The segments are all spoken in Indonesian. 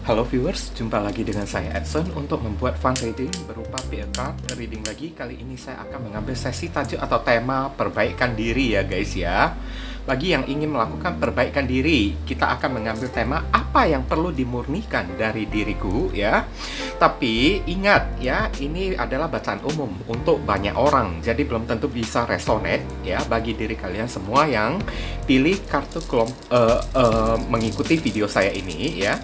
Halo viewers, jumpa lagi dengan saya Edson untuk membuat fun reading berupa PA card reading lagi. Kali ini saya akan mengambil sesi tajuk atau tema perbaikan diri ya guys ya. Bagi yang ingin melakukan perbaikan diri, kita akan mengambil tema apa yang perlu dimurnikan dari diriku ya. Tapi ingat ya, ini adalah bacaan umum untuk banyak orang, jadi belum tentu bisa resonate ya bagi diri kalian semua yang pilih kartu mengikuti video saya ini ya.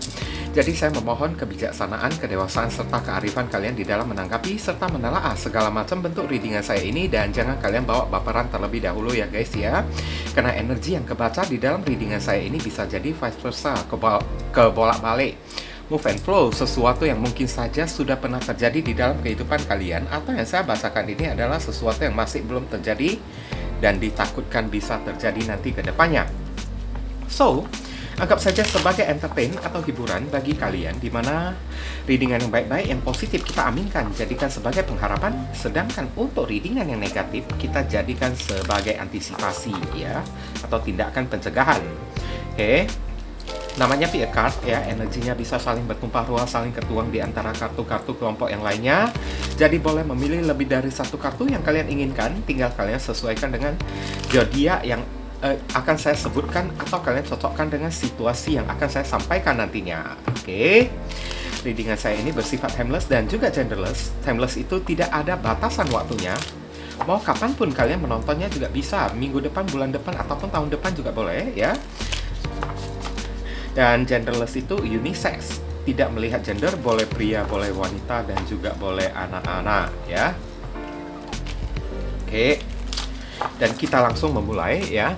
Jadi saya memohon kebijaksanaan, kedewasaan, serta kearifan kalian di dalam menanggapi serta menelaah segala macam bentuk readingan saya ini, dan jangan kalian bawa baperan terlebih dahulu ya guys ya. Karena energi yang kebaca di dalam readingan saya ini bisa jadi vice versa, ke bolak-balik, move and flow, sesuatu yang mungkin saja sudah pernah terjadi di dalam kehidupan kalian, atau yang saya bacakan ini adalah sesuatu yang masih belum terjadi dan ditakutkan bisa terjadi nanti ke depannya. So, anggap saja sebagai entertain atau hiburan bagi kalian, di mana readingan yang baik-baik, yang positif kita aminkan, jadikan sebagai pengharapan, sedangkan untuk readingan yang negatif kita jadikan sebagai antisipasi ya, atau tindakan pencegahan. Oke. Namanya PA card ya, energinya bisa saling bertumpah ruah, saling ketuang di antara kartu-kartu kelompok yang lainnya. Jadi boleh memilih lebih dari satu kartu yang kalian inginkan, tinggal kalian sesuaikan dengan zodiak yang akan saya sebutkan, atau kalian cocokkan dengan situasi yang akan saya sampaikan nantinya. Oke. Readingan saya ini bersifat timeless dan juga genderless. Timeless itu tidak ada batasan waktunya. Mau kapanpun kalian menontonnya juga bisa, minggu depan, bulan depan, ataupun tahun depan juga boleh ya. Dan genderless itu unisex, tidak melihat gender, boleh pria, boleh wanita, dan juga boleh anak-anak ya. Oke. Dan kita langsung memulai ya.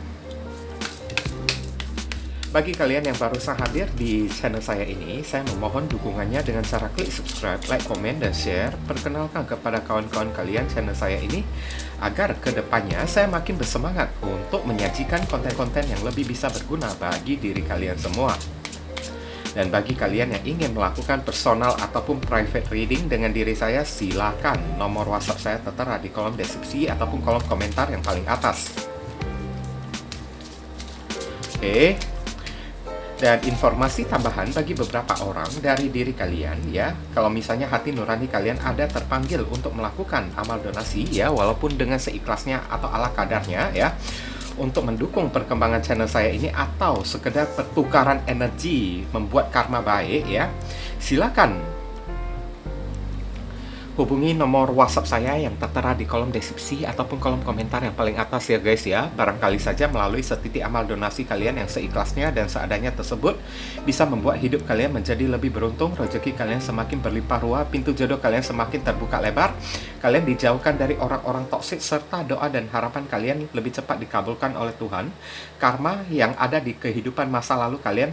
Bagi kalian yang baru saja hadir di channel saya ini, saya memohon dukungannya dengan cara klik subscribe, like, komen, dan share. Perkenalkan kepada kawan-kawan kalian channel saya ini, agar kedepannya saya makin bersemangat untuk menyajikan konten-konten yang lebih bisa berguna bagi diri kalian semua. Dan bagi kalian yang ingin melakukan personal ataupun private reading dengan diri saya, silakan. Nomor WhatsApp saya tertera di kolom deskripsi ataupun kolom komentar yang paling atas. Oke. Dan informasi tambahan bagi beberapa orang dari diri kalian ya, kalau misalnya hati nurani kalian ada terpanggil untuk melakukan amal donasi ya, walaupun dengan seikhlasnya atau ala kadarnya ya, untuk mendukung perkembangan channel saya ini, atau sekedar pertukaran energi membuat karma baik ya, silakan hubungi nomor WhatsApp saya yang tertera di kolom deskripsi ataupun kolom komentar yang paling atas ya guys ya. Barangkali saja melalui setitik amal donasi kalian yang seikhlasnya dan seadanya tersebut bisa membuat hidup kalian menjadi lebih beruntung, rezeki kalian semakin berlimpah ruah, pintu jodoh kalian semakin terbuka lebar, kalian dijauhkan dari orang-orang toksik, serta doa dan harapan kalian lebih cepat dikabulkan oleh Tuhan. Karma yang ada di kehidupan masa lalu kalian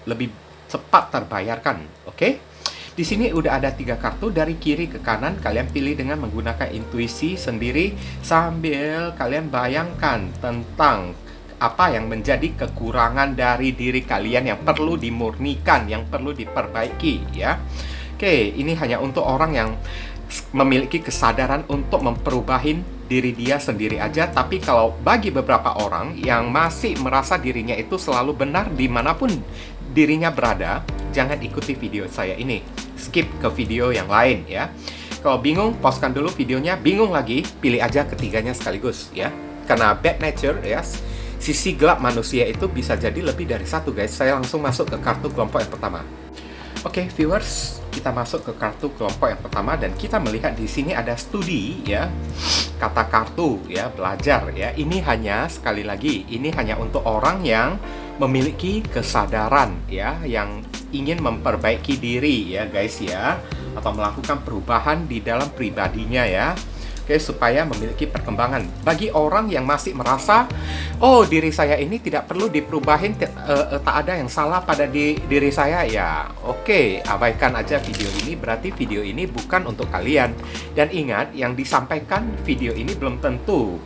lebih cepat terbayarkan. Oke? Di sini udah ada 3 kartu dari kiri ke kanan. Kalian pilih dengan menggunakan intuisi sendiri sambil kalian bayangkan tentang apa yang menjadi kekurangan dari diri kalian yang perlu dimurnikan, yang perlu diperbaiki ya. Oke, ini hanya untuk orang yang memiliki kesadaran untuk memperubahin diri dia sendiri aja. Tapi kalau bagi beberapa orang yang masih merasa dirinya itu selalu benar dimanapun dirinya berada, jangan ikuti video saya ini, skip ke video yang lain ya. Kalau bingung, pauskan dulu videonya, bingung lagi, pilih aja ketiganya sekaligus ya. Karena bad nature ya, sisi gelap manusia itu bisa jadi lebih dari satu guys. Saya langsung masuk ke kartu kelompok yang pertama. Oke, viewers, kita masuk ke kartu kelompok yang pertama dan kita melihat di sini ada studi ya. Kata kartu ya, belajar ya. Ini hanya, sekali lagi, ini hanya untuk orang yang memiliki kesadaran ya, yang ingin memperbaiki diri ya guys ya, atau melakukan perubahan di dalam pribadinya ya. Oke, supaya memiliki perkembangan. Bagi orang yang masih merasa, oh diri saya ini tidak perlu diperubahin, tak ada yang salah pada diri saya ya, oke, abaikan aja video ini, berarti video ini bukan untuk kalian. Dan ingat, yang disampaikan video ini belum tentu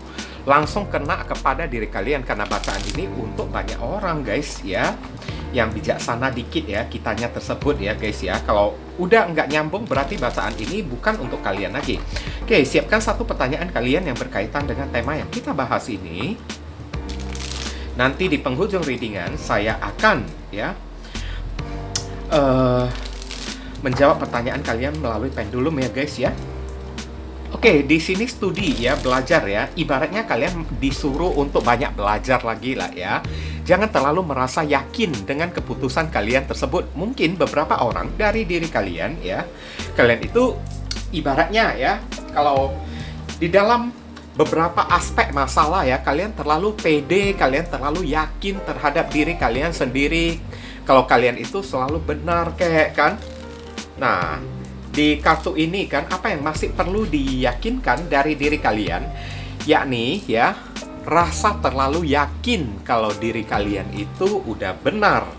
langsung kena kepada diri kalian, karena bacaan ini untuk banyak orang guys ya. Yang bijaksana dikit ya kitanya tersebut ya guys ya. Kalau udah nggak nyambung, berarti bacaan ini bukan untuk kalian lagi. Oke, siapkan satu pertanyaan kalian yang berkaitan dengan tema yang kita bahas ini. Nanti di penghujung readingan saya akan ya menjawab pertanyaan kalian melalui pendulum ya guys ya. Oke, di sini studi ya, belajar ya. Ibaratnya kalian disuruh untuk banyak belajar lagi lah ya. Jangan terlalu merasa yakin dengan keputusan kalian tersebut. Mungkin beberapa orang dari diri kalian ya, kalian itu ibaratnya ya, kalau di dalam beberapa aspek masalah ya, kalian terlalu pede, kalian terlalu yakin terhadap diri kalian sendiri. Kalau kalian itu selalu benar kayak kan. Nah, di kartu ini kan apa yang masih perlu diyakinkan dari diri kalian, yakni ya rasa terlalu yakin kalau diri kalian itu udah benar,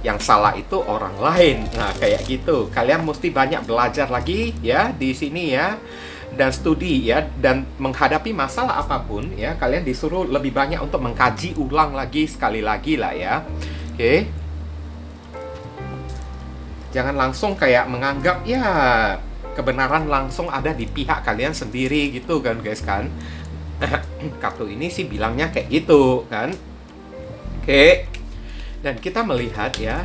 yang salah itu orang lain. Nah kayak gitu, kalian mesti banyak belajar lagi ya di sini ya, dan studi ya, dan menghadapi masalah apapun ya, kalian disuruh lebih banyak untuk mengkaji ulang lagi sekali lagi lah ya. Oke. Jangan langsung kayak menganggap ya kebenaran langsung ada di pihak kalian sendiri gitu kan guys kan. Kartu ini sih bilangnya kayak gitu kan. Oke. Dan kita melihat ya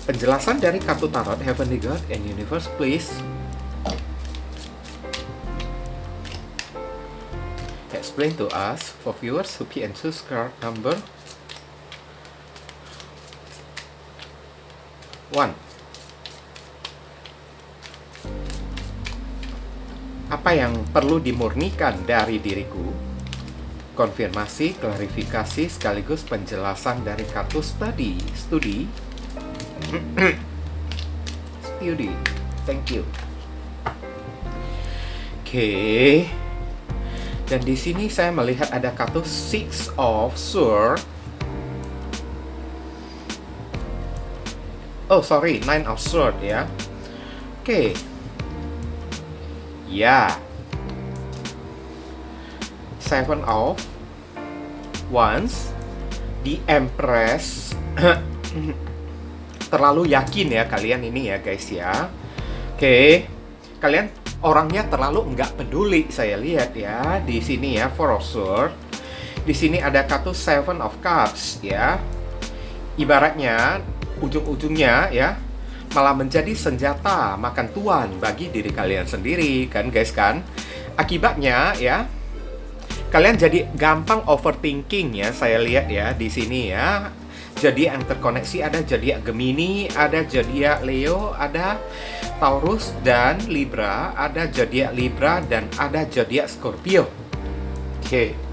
penjelasan dari kartu tarot Heavenly God and Universe, please. Explain to us for viewers who pick and choose card number 1. Apa yang perlu dimurnikan dari diriku? Konfirmasi, klarifikasi, sekaligus penjelasan dari kartu studi. Studi. Thank you. Oke. Dan di sini saya melihat ada kartu Six of Swords. Oh sorry, Nine of Swords ya. Oke. Ya. Seven of Wands. The Empress. Terlalu yakin ya kalian ini ya guys ya. Oke. Kalian orangnya terlalu nggak peduli saya lihat ya di sini ya. Four of Swords. Di sini ada kartu Seven of Cups ya. Ibaratnya ujung-ujungnya ya malah menjadi senjata makan tuan bagi diri kalian sendiri kan guys kan. Akibatnya ya kalian jadi gampang overthinking ya saya lihat ya di sini ya. Jadi yang terkoneksi ada zodiak Gemini, ada zodiak Leo, ada Taurus dan Libra, ada zodiak Libra dan ada zodiak Scorpio. Oke.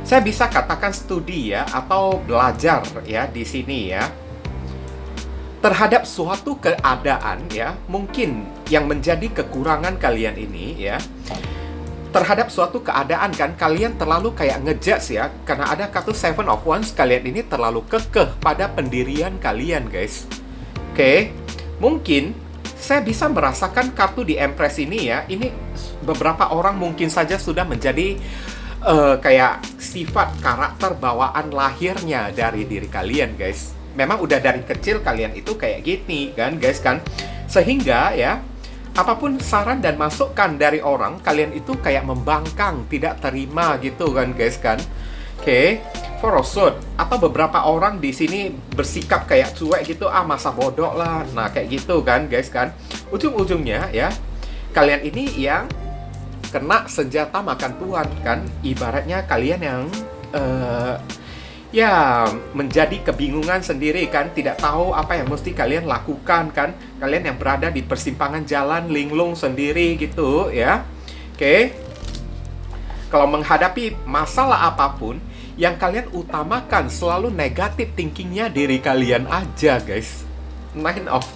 Saya bisa katakan studi ya atau belajar ya di sini ya terhadap suatu keadaan ya, mungkin yang menjadi kekurangan kalian ini ya. Terhadap suatu keadaan kan kalian terlalu kayak ngejudge ya, karena ada kartu Seven of Wands, kalian ini terlalu kekeh pada pendirian kalian guys. Oke. Mungkin saya bisa merasakan kartu di Empress ini ya, ini beberapa orang mungkin saja sudah menjadi kayak sifat karakter bawaan lahirnya dari diri kalian guys. Memang udah dari kecil kalian itu kayak gini kan guys kan. Sehingga ya apapun saran dan masukan dari orang, kalian itu kayak membangkang, tidak terima gitu kan guys kan. Oke. Four of Swords atau beberapa orang di sini bersikap kayak cuek gitu, masa bodoh lah. Nah kayak gitu kan guys kan. Ujung-ujungnya ya kalian ini yang kena senjata makan tuan kan. Ibaratnya kalian yang ya menjadi kebingungan sendiri kan, tidak tahu apa yang mesti kalian lakukan kan. Kalian yang berada di persimpangan jalan linglung sendiri gitu ya. Oke. Kalau menghadapi masalah apapun, yang kalian utamakan selalu negatif thinkingnya diri kalian aja guys. Nine of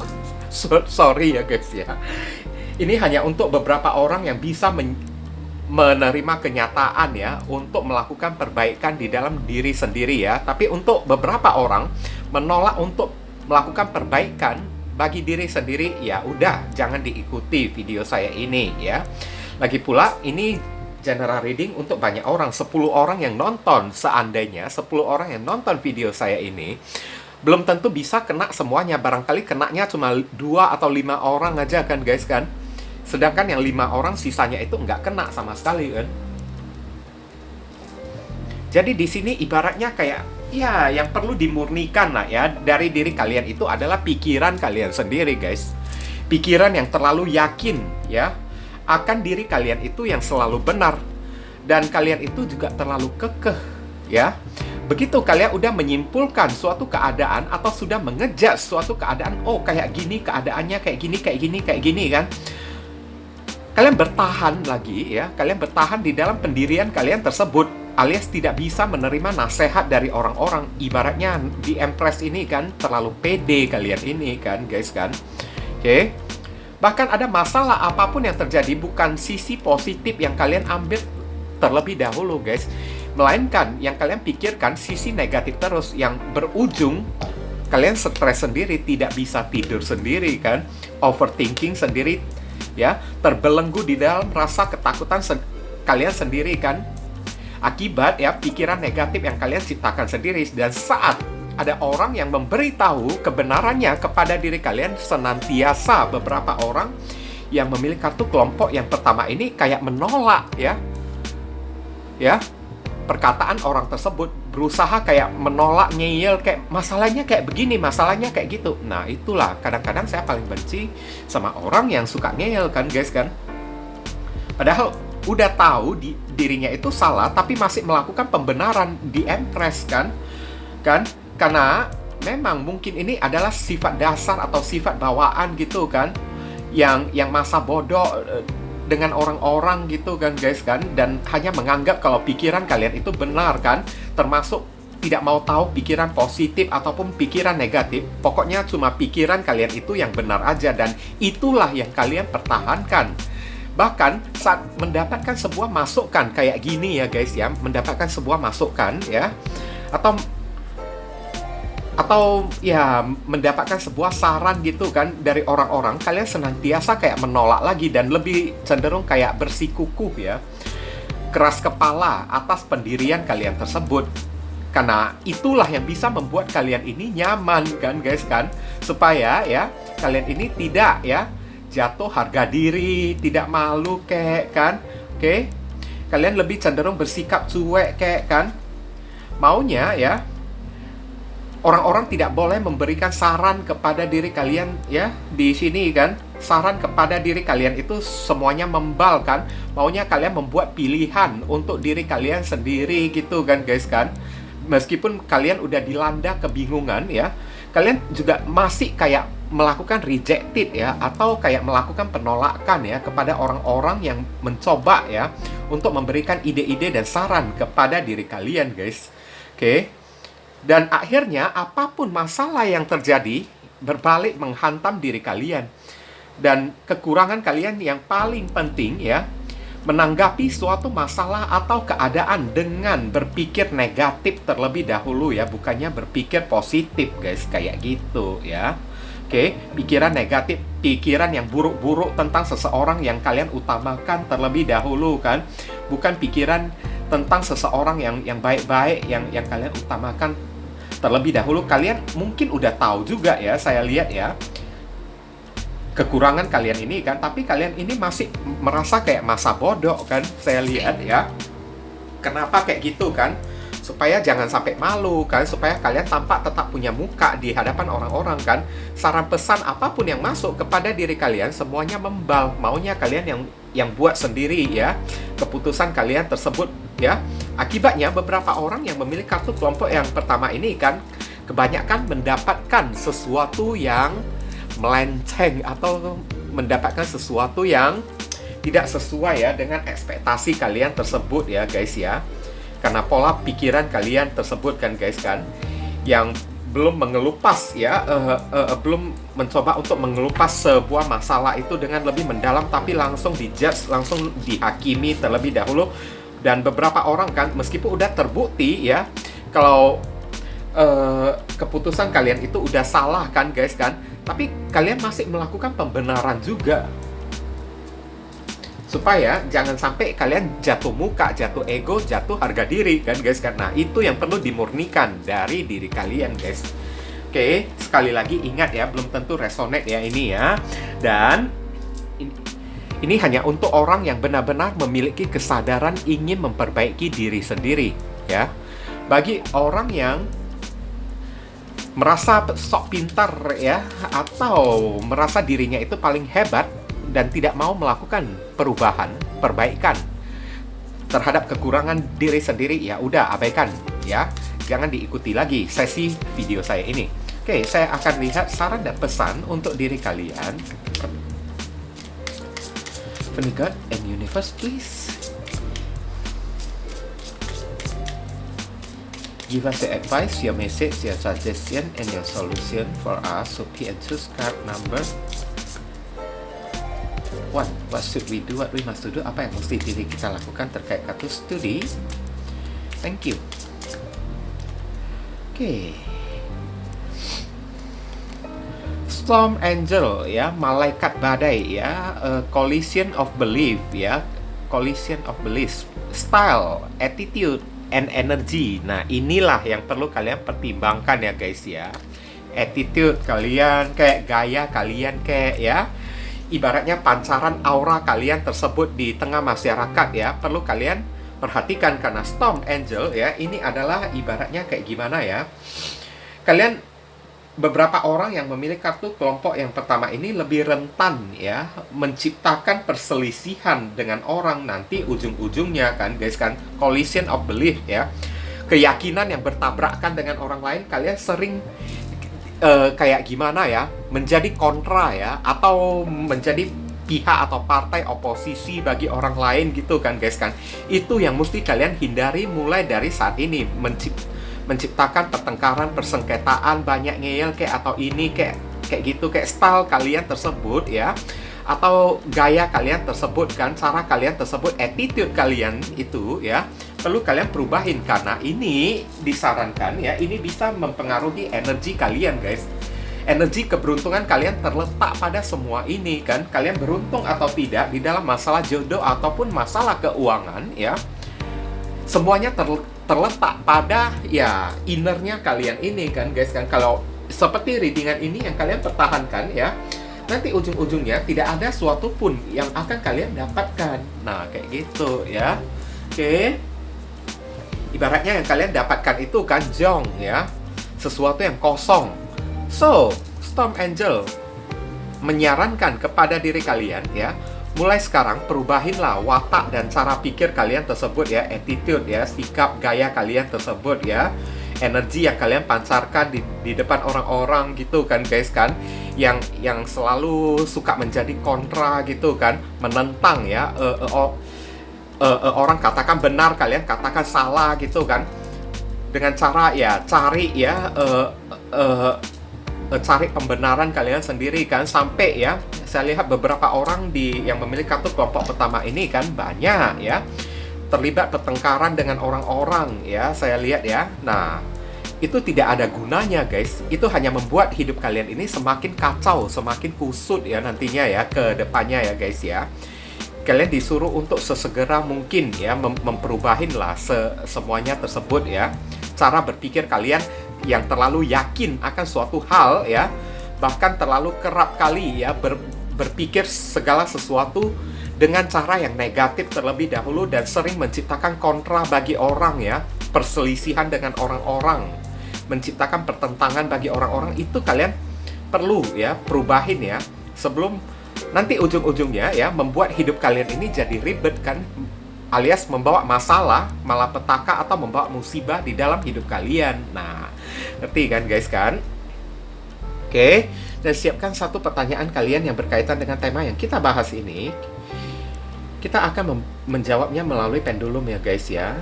sorry ya guys ya. Ini hanya untuk beberapa orang yang bisa menerima kenyataan ya, untuk melakukan perbaikan di dalam diri sendiri ya. Tapi untuk beberapa orang menolak untuk melakukan perbaikan bagi diri sendiri, ya udah jangan diikuti video saya ini ya. Lagi pula ini general reading untuk banyak orang, 10 orang yang nonton, seandainya 10 orang yang nonton video saya ini belum tentu bisa kena semuanya. Barangkali kenanya cuma 2 atau 5 orang aja kan guys kan. Sedangkan yang 5 orang sisanya itu nggak kena sama sekali kan. Jadi di sini ibaratnya kayak ya yang perlu dimurnikan lah ya dari diri kalian itu adalah pikiran kalian sendiri, guys. Pikiran yang terlalu yakin ya akan diri kalian itu yang selalu benar, dan kalian itu juga terlalu kekeh ya. Begitu kalian udah menyimpulkan suatu keadaan atau sudah mengejar suatu keadaan, oh kayak gini keadaannya, kayak gini, kayak gini, kayak gini kan, kalian bertahan lagi ya, kalian bertahan di dalam pendirian kalian tersebut, alias tidak bisa menerima nasihat dari orang-orang. Ibaratnya di Empress ini kan terlalu pede kalian ini kan, guys kan. Oke. Bahkan ada masalah apapun yang terjadi, bukan sisi positif yang kalian ambil terlebih dahulu, guys, melainkan yang kalian pikirkan sisi negatif terus, yang berujung kalian stres sendiri, tidak bisa tidur sendiri kan, overthinking sendiri ya, terbelenggu di dalam rasa ketakutan kalian sendiri kan, akibat ya pikiran negatif yang kalian ciptakan sendiri. Dan saat ada orang yang memberitahu kebenarannya kepada diri kalian, senantiasa beberapa orang yang memilih kartu kelompok yang pertama ini kayak menolak ya perkataan orang tersebut, berusaha kayak menolak, ngeyel, kayak masalahnya kayak begini, masalahnya kayak gitu. Nah itulah kadang-kadang saya paling benci sama orang yang suka ngeyel kan, guys kan. Padahal udah tahu dirinya itu salah, tapi masih melakukan pembenaran di Empress kan. Karena memang mungkin ini adalah sifat dasar atau sifat bawaan gitu kan, yang masa bodoh dengan orang-orang gitu kan, guys kan, dan hanya menganggap kalau pikiran kalian itu benar kan, termasuk tidak mau tahu pikiran positif ataupun pikiran negatif. Pokoknya cuma pikiran kalian itu yang benar aja, dan itulah yang kalian pertahankan. Bahkan saat mendapatkan sebuah masukan kayak gini ya, guys ya, mendapatkan sebuah masukan ya, atau ya mendapatkan sebuah saran gitu kan dari orang-orang, kalian senantiasa kayak menolak lagi dan lebih cenderung kayak bersikukuh ya, keras kepala atas pendirian kalian tersebut. Karena itulah yang bisa membuat kalian ini nyaman kan, guys kan, supaya ya kalian ini tidak ya jatuh harga diri, tidak malu kayak kan. Oke, kalian lebih cenderung bersikap cuek kayak kan, maunya ya orang-orang tidak boleh memberikan saran kepada diri kalian ya di sini kan. Saran kepada diri kalian itu semuanya membal kan. Maunya kalian membuat pilihan untuk diri kalian sendiri gitu kan, guys kan. Meskipun kalian udah dilanda kebingungan ya, kalian juga masih kayak melakukan rejected ya, atau kayak melakukan penolakan ya kepada orang-orang yang mencoba ya untuk memberikan ide-ide dan saran kepada diri kalian, guys. Oke. Dan akhirnya apapun masalah yang terjadi berbalik menghantam diri kalian. Dan kekurangan kalian yang paling penting ya, menanggapi suatu masalah atau keadaan dengan berpikir negatif terlebih dahulu ya, bukannya berpikir positif, guys, kayak gitu ya. Oke, pikiran negatif, pikiran yang buruk-buruk tentang seseorang yang kalian utamakan terlebih dahulu kan, bukan pikiran tentang seseorang yang baik-baik yang kalian utamakan terlebih dahulu. Kalian mungkin udah tahu juga ya, saya lihat ya, kekurangan kalian ini kan, tapi kalian ini masih merasa kayak masa bodoh kan, saya lihat ya. Kenapa kayak gitu kan? Supaya jangan sampai malu kan, supaya kalian tampak tetap punya muka di hadapan orang-orang kan. Saran pesan apapun yang masuk kepada diri kalian semuanya membal, maunya kalian yang buat sendiri ya keputusan kalian tersebut ya. Akibatnya beberapa orang yang memilih kartu kelompok yang pertama ini kan, kebanyakan mendapatkan sesuatu yang melenceng atau mendapatkan sesuatu yang tidak sesuai ya dengan ekspektasi kalian tersebut ya, guys ya. Karena pola pikiran kalian tersebut kan, guys kan, yang belum mengelupas ya, belum mencoba untuk mengelupas sebuah masalah itu dengan lebih mendalam, tapi langsung dijudge, langsung dihakimi terlebih dahulu. Dan beberapa orang kan, meskipun udah terbukti ya kalau keputusan kalian itu udah salah kan, guys kan, tapi kalian masih melakukan pembenaran juga, supaya jangan sampai kalian jatuh muka, jatuh ego, jatuh harga diri kan, guys kan. Nah itu yang perlu dimurnikan dari diri kalian, guys. Oke, sekali lagi ingat ya, belum tentu resonate ya ini ya. Dan ini hanya untuk orang yang benar-benar memiliki kesadaran ingin memperbaiki diri sendiri ya. Bagi orang yang merasa sok pintar ya, atau merasa dirinya itu paling hebat dan tidak mau melakukan perubahan, perbaikan terhadap kekurangan diri sendiri, ya udah abaikan ya. Jangan diikuti lagi sesi video saya ini. Oke, saya akan lihat saran dan pesan untuk diri kalian. Funny God and Universe, please. Give us the advice, your message, your suggestion, and your solution for us. So P and choose card number 1. What should we do? What we must do? Apa yang mesti diri kita lakukan terkait kartu studi? Thank you. Oke. Storm Angel ya, malaikat badai ya, collision of belief ya, collision of belief, style, attitude, and energy. Nah, inilah yang perlu kalian pertimbangkan ya guys ya. Attitude kalian, kayak gaya kalian, kayak ya, ibaratnya pancaran aura kalian tersebut di tengah masyarakat ya, perlu kalian perhatikan. Karena Storm Angel ya, ini adalah ibaratnya kayak gimana ya, kalian, beberapa orang yang memilih kartu kelompok yang pertama ini lebih rentan ya menciptakan perselisihan dengan orang nanti ujung-ujungnya kan guys kan, collision of belief ya, keyakinan yang bertabrakan dengan orang lain. Kalian sering kayak gimana ya, menjadi kontra ya, atau menjadi pihak atau partai oposisi bagi orang lain gitu kan guys kan. Itu yang mesti kalian hindari mulai dari saat ini. Menciptakan pertengkaran, persengketaan, banyak ngeyel kayak, atau ini kayak gitu, kayak style kalian tersebut ya, atau gaya kalian tersebut kan, cara kalian tersebut, attitude kalian itu ya, perlu kalian perubahin. Karena ini disarankan ya, ini bisa mempengaruhi energi kalian guys. Energi keberuntungan kalian terletak pada semua ini kan. Kalian beruntung atau tidak di dalam masalah jodoh ataupun masalah keuangan ya, semuanya terletak pada ya innernya kalian ini kan guys kan. Kalau seperti readingan ini yang kalian pertahankan ya, nanti ujung-ujungnya tidak ada suatu pun yang akan kalian dapatkan. Nah kayak gitu ya. Oke, ibaratnya yang kalian dapatkan itu kan jong ya, sesuatu yang kosong. So Storm Angel menyarankan kepada diri kalian ya, mulai sekarang perubahinlah watak dan cara pikir kalian tersebut ya, attitude ya, sikap gaya kalian tersebut ya, energi yang kalian pancarkan di depan orang-orang gitu kan guys kan, yang selalu suka menjadi kontra gitu kan, menentang ya, orang katakan benar kalian katakan salah gitu kan, dengan cara ya cari ya cari pembenaran kalian sendiri kan. Sampai ya, saya lihat beberapa orang yang memilih kartu kelompok pertama ini kan banyak ya terlibat pertengkaran dengan orang-orang ya, saya lihat ya. Nah, itu tidak ada gunanya guys. Itu hanya membuat hidup kalian ini semakin kacau, semakin kusut ya nantinya ya ke depannya ya guys ya. Kalian disuruh untuk sesegera mungkin ya memperubahin lah semuanya tersebut ya. Cara berpikir kalian yang terlalu yakin akan suatu hal ya, bahkan terlalu kerap kali ya berpikir segala sesuatu dengan cara yang negatif terlebih dahulu dan sering menciptakan kontra bagi orang ya, perselisihan dengan orang-orang, menciptakan pertentangan bagi orang-orang. Itu kalian perlu ya perubahin ya, sebelum nanti ujung-ujungnya ya membuat hidup kalian ini jadi ribet kan, alias membawa masalah, malapetaka, atau membawa musibah di dalam hidup kalian. Nah, ngerti kan guys kan? Oke, dan siapkan satu pertanyaan kalian yang berkaitan dengan tema yang kita bahas ini. Kita akan menjawabnya melalui pendulum ya guys ya.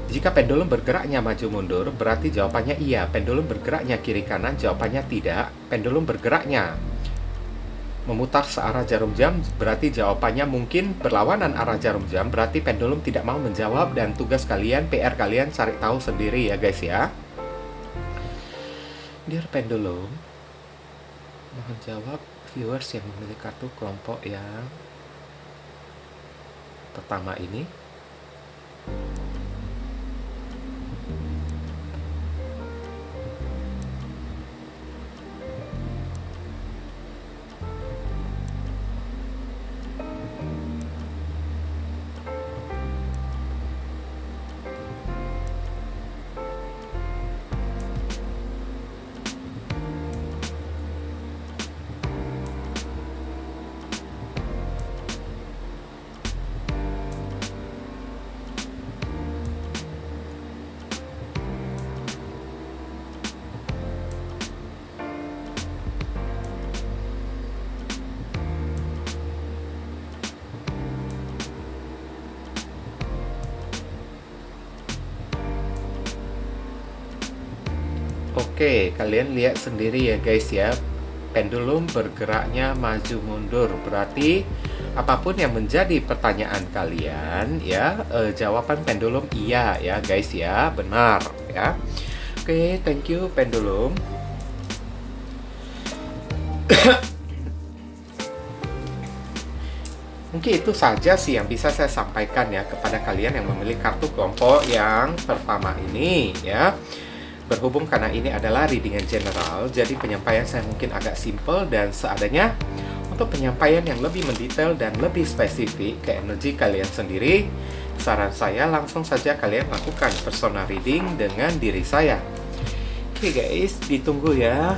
Jika pendulum bergeraknya maju mundur, berarti jawabannya iya. Pendulum bergeraknya kiri kanan, jawabannya tidak. Pendulum bergeraknya memutar searah jarum jam, berarti jawabannya mungkin berlawanan arah jarum jam, berarti pendulum tidak mau menjawab. Dan tugas kalian, PR kalian cari tahu sendiri ya guys ya. Dear pendulum, mohon jawab viewers yang memilih kartu kelompok yang pertama ini. Oke, kalian lihat sendiri ya guys ya. Pendulum bergeraknya maju mundur. Berarti apapun yang menjadi pertanyaan kalian ya, jawaban pendulum iya ya guys ya, benar ya. Oke, thank you pendulum. Mungkin itu saja sih yang bisa saya sampaikan ya kepada kalian yang memilih kartu kelompok yang pertama ini ya. Berhubung karena ini adalah reading yang general, jadi penyampaian saya mungkin agak simple dan seadanya. Untuk penyampaian yang lebih mendetail dan lebih spesifik ke energi kalian sendiri, saran saya langsung saja kalian lakukan personal reading dengan diri saya. Oke guys, ditunggu ya.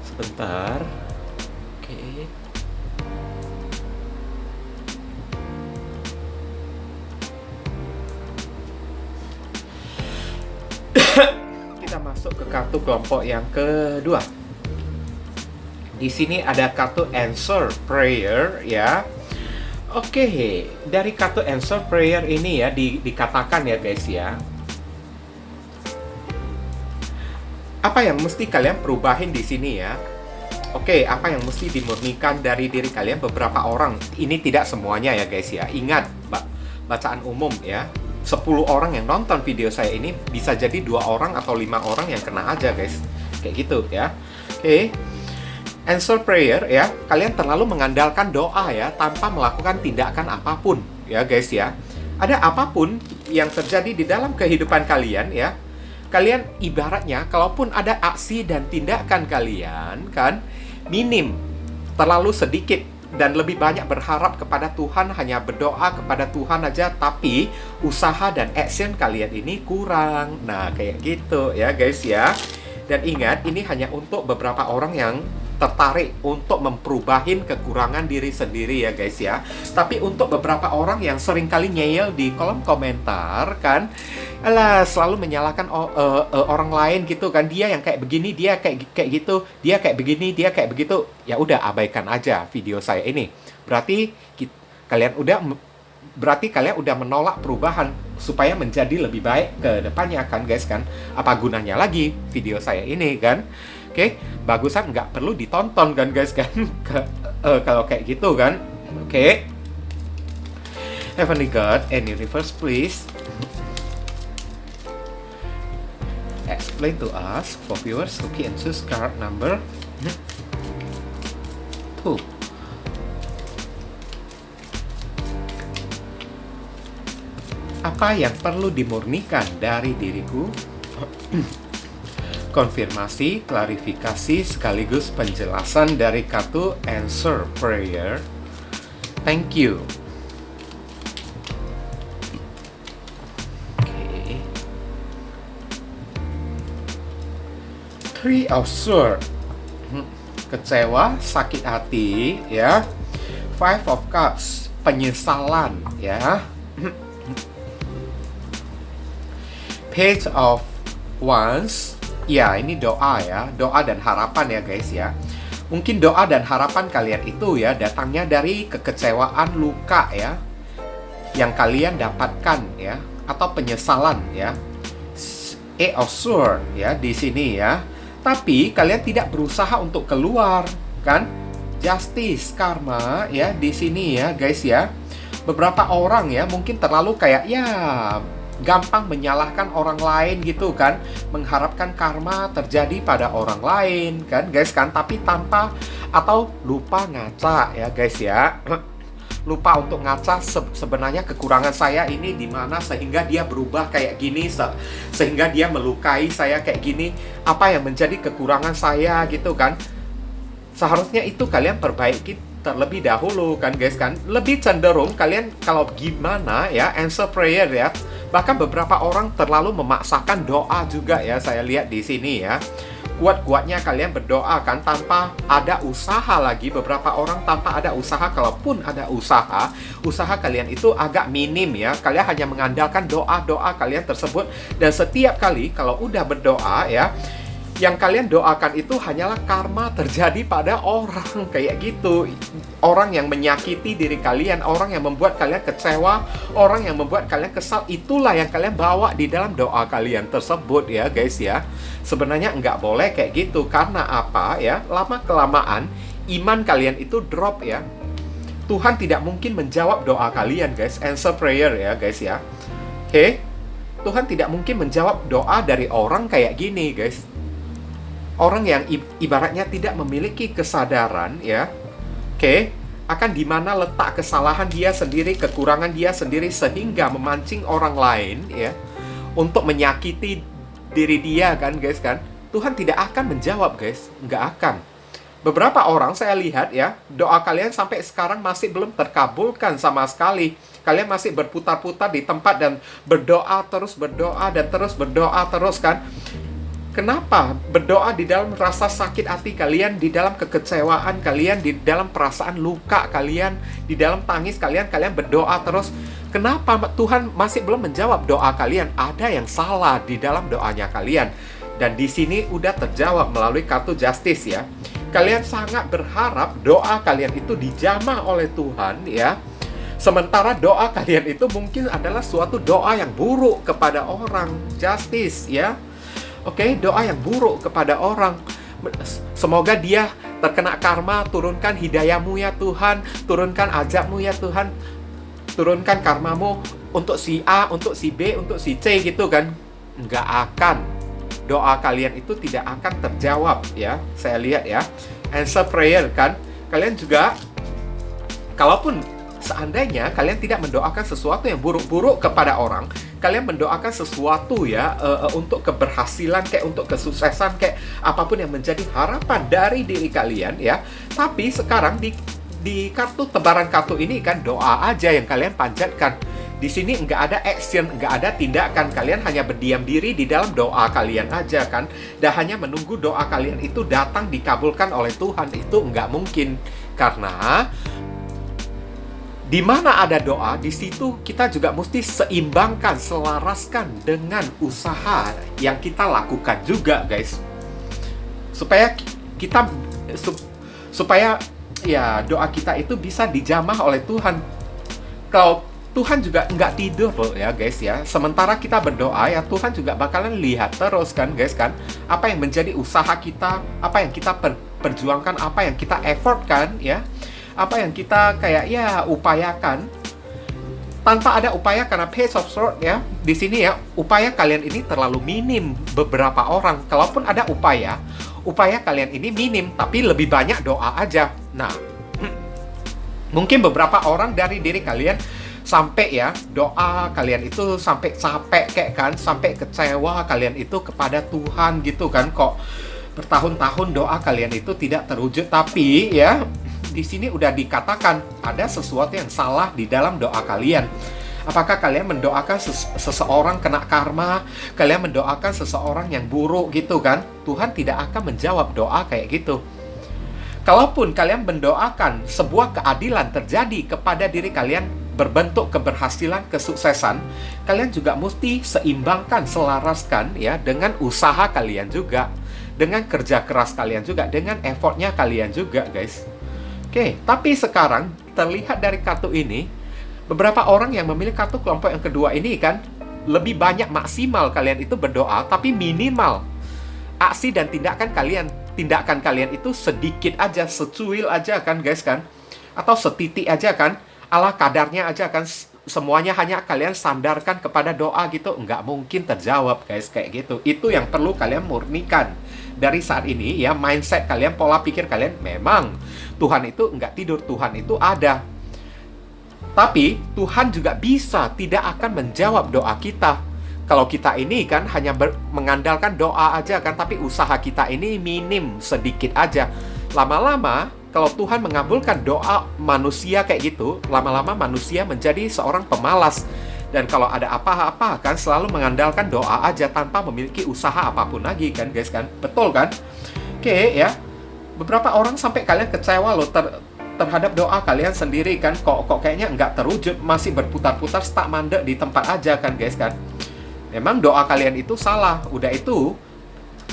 Sebentar. Oke. Kita masuk ke kartu kelompok yang kedua. Di sini ada kartu Answer Prayer ya. Oke, dari kartu Answer Prayer ini ya dikatakan ya guys ya. Apa yang mesti kalian perubahin di sini ya? Oke, apa yang mesti dimurnikan dari diri kalian? Beberapa orang, ini tidak semuanya ya guys ya. Ingat, bacaan umum ya. 10 orang yang nonton video saya ini bisa jadi 2 orang atau 5 orang yang kena aja guys. Kayak gitu ya. Oke. Answer prayer ya. Kalian terlalu mengandalkan doa ya tanpa melakukan tindakan apapun ya guys ya. Ada apapun yang terjadi di dalam kehidupan kalian ya. Kalian ibaratnya kalaupun ada aksi dan tindakan kalian kan minim, terlalu sedikit dan lebih banyak berharap kepada Tuhan, hanya berdoa kepada Tuhan aja, tapi usaha dan action kalian ini kurang. Nah, kayak gitu ya guys ya. Dan ingat, ini hanya untuk beberapa orang yang tertarik untuk memperubahin kekurangan diri sendiri ya guys ya. Tapi untuk beberapa orang yang seringkali ngeyel di kolom komentar kan, selalu menyalahkan orang lain gitu kan, dia yang kayak begini, dia kayak gitu, dia kayak begini, dia kayak begitu. Ya udah, abaikan aja video saya ini. Berarti kalian udah menolak perubahan supaya menjadi lebih baik ke depannya kan guys kan. Apa gunanya lagi video saya ini kan? Oke, bagusan nggak perlu ditonton kan guys kan. Kalau kayak gitu kan. Oke. Heavenly God and Universe, please explain to us for viewers who can choose card number 2. Apa yang perlu dimurnikan dari diriku? Konfirmasi, klarifikasi, sekaligus penjelasan dari kartu Answer Prayer. Thank you. Oke. Three of Swords. Kecewa, sakit hati, ya. Five of Cups, penyesalan, ya. Page of Wands. Ya, ini doa ya, doa dan harapan ya guys ya. Mungkin doa dan harapan kalian itu ya datangnya dari kekecewaan, luka ya, yang kalian dapatkan ya, atau penyesalan ya. Eight of Swords ya di sini ya. Tapi kalian tidak berusaha untuk keluar kan? Justice, karma ya di sini ya guys ya. Beberapa orang ya mungkin terlalu kayak ya gampang menyalahkan orang lain gitu kan, mengharapkan karma terjadi pada orang lain kan guys kan, tapi tanpa atau lupa ngaca ya guys ya. Lupa untuk ngaca sebenarnya kekurangan saya ini di mana sehingga dia berubah kayak gini, sehingga dia melukai saya kayak gini, apa yang menjadi kekurangan saya gitu kan. Seharusnya itu kalian perbaiki terlebih dahulu kan guys kan. Lebih cenderung kalian kalau gimana ya answer prayer ya. Bahkan beberapa orang terlalu memaksakan doa juga ya, saya lihat di sini ya. Kuat-kuatnya kalian berdoa kan tanpa ada usaha lagi. Beberapa orang tanpa ada usaha, kalaupun ada usaha kalian itu agak minim ya. Kalian hanya mengandalkan doa-doa kalian tersebut. Dan setiap kali kalau udah berdoa ya, Yang kalian doakan itu hanyalah karma terjadi pada orang kayak gitu. Orang yang menyakiti diri kalian, orang yang membuat kalian kecewa, orang yang membuat kalian kesal, itulah yang kalian bawa di dalam doa kalian tersebut ya guys ya. Sebenarnya nggak boleh kayak gitu. Karena apa ya? Lama-kelamaan iman kalian itu drop ya. Tuhan tidak mungkin menjawab doa kalian guys. Answer prayer ya guys ya. Oke? Tuhan tidak mungkin menjawab doa dari orang kayak gini guys. Orang yang ibaratnya tidak memiliki kesadaran ya, akan di mana letak kesalahan dia sendiri, kekurangan dia sendiri, sehingga memancing orang lain ya untuk menyakiti diri dia kan guys kan. Tuhan tidak akan menjawab guys, nggak akan. Beberapa orang saya lihat ya, doa kalian sampai sekarang masih belum terkabulkan sama sekali. Kalian masih berputar-putar di tempat dan berdoa terus berdoa terus kan. Kenapa? Berdoa di dalam rasa sakit hati kalian, di dalam kekecewaan kalian, di dalam perasaan luka kalian, di dalam tangis kalian berdoa terus. Kenapa Tuhan masih belum menjawab doa kalian? Ada yang salah di dalam doanya kalian. Dan di sini udah terjawab melalui kartu justice ya. Kalian sangat berharap doa kalian itu dijamah oleh Tuhan ya. Sementara doa kalian itu mungkin adalah suatu doa yang buruk kepada orang. Justice ya. Doa yang buruk kepada orang. Semoga dia terkena karma. Turunkan hidayahmu ya Tuhan. Turunkan azabmu ya Tuhan. Turunkan karmamu untuk si A, untuk si B, untuk si C gitu kan. Nggak akan. Doa kalian itu tidak akan terjawab ya. Saya lihat ya. Answer prayer kan. Kalian juga, kalaupun seandainya kalian tidak mendoakan sesuatu yang buruk-buruk kepada orang, kalian mendoakan sesuatu ya untuk keberhasilan, kayak untuk kesuksesan, kayak apapun yang menjadi harapan dari diri kalian ya. Tapi sekarang di kartu tebaran kartu ini kan doa aja yang kalian panjatkan. Di sini nggak ada action, nggak ada tindakan. Kalian hanya berdiam diri di dalam doa kalian aja kan. Dan hanya menunggu doa kalian itu datang dikabulkan oleh Tuhan. Itu nggak mungkin. Karena di mana ada doa, di situ kita juga mesti seimbangkan, selaraskan dengan usaha yang kita lakukan juga, guys. Supaya ya doa kita itu bisa dijamah oleh Tuhan. Kalau Tuhan juga nggak tidur loh ya, guys ya. Sementara kita berdoa ya, Tuhan juga bakalan lihat terus kan, guys kan. Apa yang menjadi usaha kita, apa yang kita perjuangkan, apa yang kita effortkan ya. Apa yang kita upayakan tanpa ada upaya, karena pace of sword ya. Di sini ya, upaya kalian ini terlalu minim beberapa orang. Kalaupun ada upaya kalian ini minim, tapi lebih banyak doa aja. Nah, mungkin beberapa orang dari diri kalian sampai ya doa kalian itu sampai capek kayak kan, sampai kecewa kalian itu kepada Tuhan gitu kan. Kok bertahun-tahun doa kalian itu tidak terwujud, tapi ya di sini udah dikatakan ada sesuatu yang salah di dalam doa kalian. Apakah kalian mendoakan seseorang kena karma? Kalian mendoakan seseorang yang buruk gitu kan? Tuhan tidak akan menjawab doa kayak gitu. Kalaupun kalian mendoakan sebuah keadilan terjadi kepada diri kalian, berbentuk keberhasilan, kesuksesan, kalian juga mesti seimbangkan, selaraskan ya dengan usaha kalian juga, dengan kerja keras kalian juga, dengan effortnya kalian juga, guys. Tapi sekarang terlihat dari kartu ini, beberapa orang yang memilih kartu kelompok yang kedua ini kan, lebih banyak maksimal kalian itu berdoa, tapi minimal aksi dan tindakan kalian itu sedikit aja, secuil aja kan guys kan, atau setitik aja kan, ala kadarnya aja kan, semuanya hanya kalian sandarkan kepada doa gitu. Nggak mungkin terjawab guys kayak gitu. Itu yang perlu kalian murnikan dari saat ini ya. Mindset kalian, pola pikir kalian, memang Tuhan itu nggak tidur, Tuhan itu ada. Tapi Tuhan juga bisa tidak akan menjawab doa kita kalau kita ini kan hanya mengandalkan doa aja kan, tapi usaha kita ini minim, sedikit aja. Lama-lama kalau Tuhan mengabulkan doa manusia kayak gitu, lama-lama manusia menjadi seorang pemalas. Dan kalau ada apa-apa kan selalu mengandalkan doa aja tanpa memiliki usaha apapun lagi kan guys kan. Betul kan? Oke ya. Beberapa orang sampai kalian kecewa loh terhadap doa kalian sendiri kan. Kok kayaknya nggak terwujud, masih berputar-putar stuck mandek di tempat aja kan guys kan. Memang doa kalian itu salah. Udah itu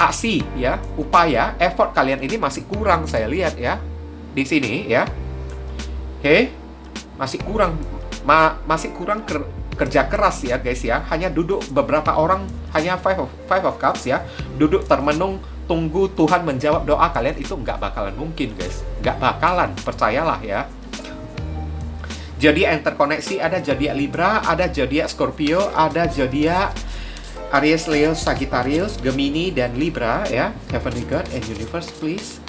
aksi ya, upaya, effort kalian ini masih kurang saya lihat ya di sini ya. Oke, masih kurang masih kurang kerja keras ya guys ya. Hanya duduk beberapa orang, hanya five of cups ya, duduk termenung tunggu Tuhan menjawab doa kalian, itu nggak bakalan mungkin guys, nggak bakalan, percayalah ya. Zodiak yang terkoneksi ada zodiak Libra, ada zodiak Scorpio, ada zodiak Aries, Leo, Sagittarius, Gemini, dan Libra ya. Heavenly God and Universe, please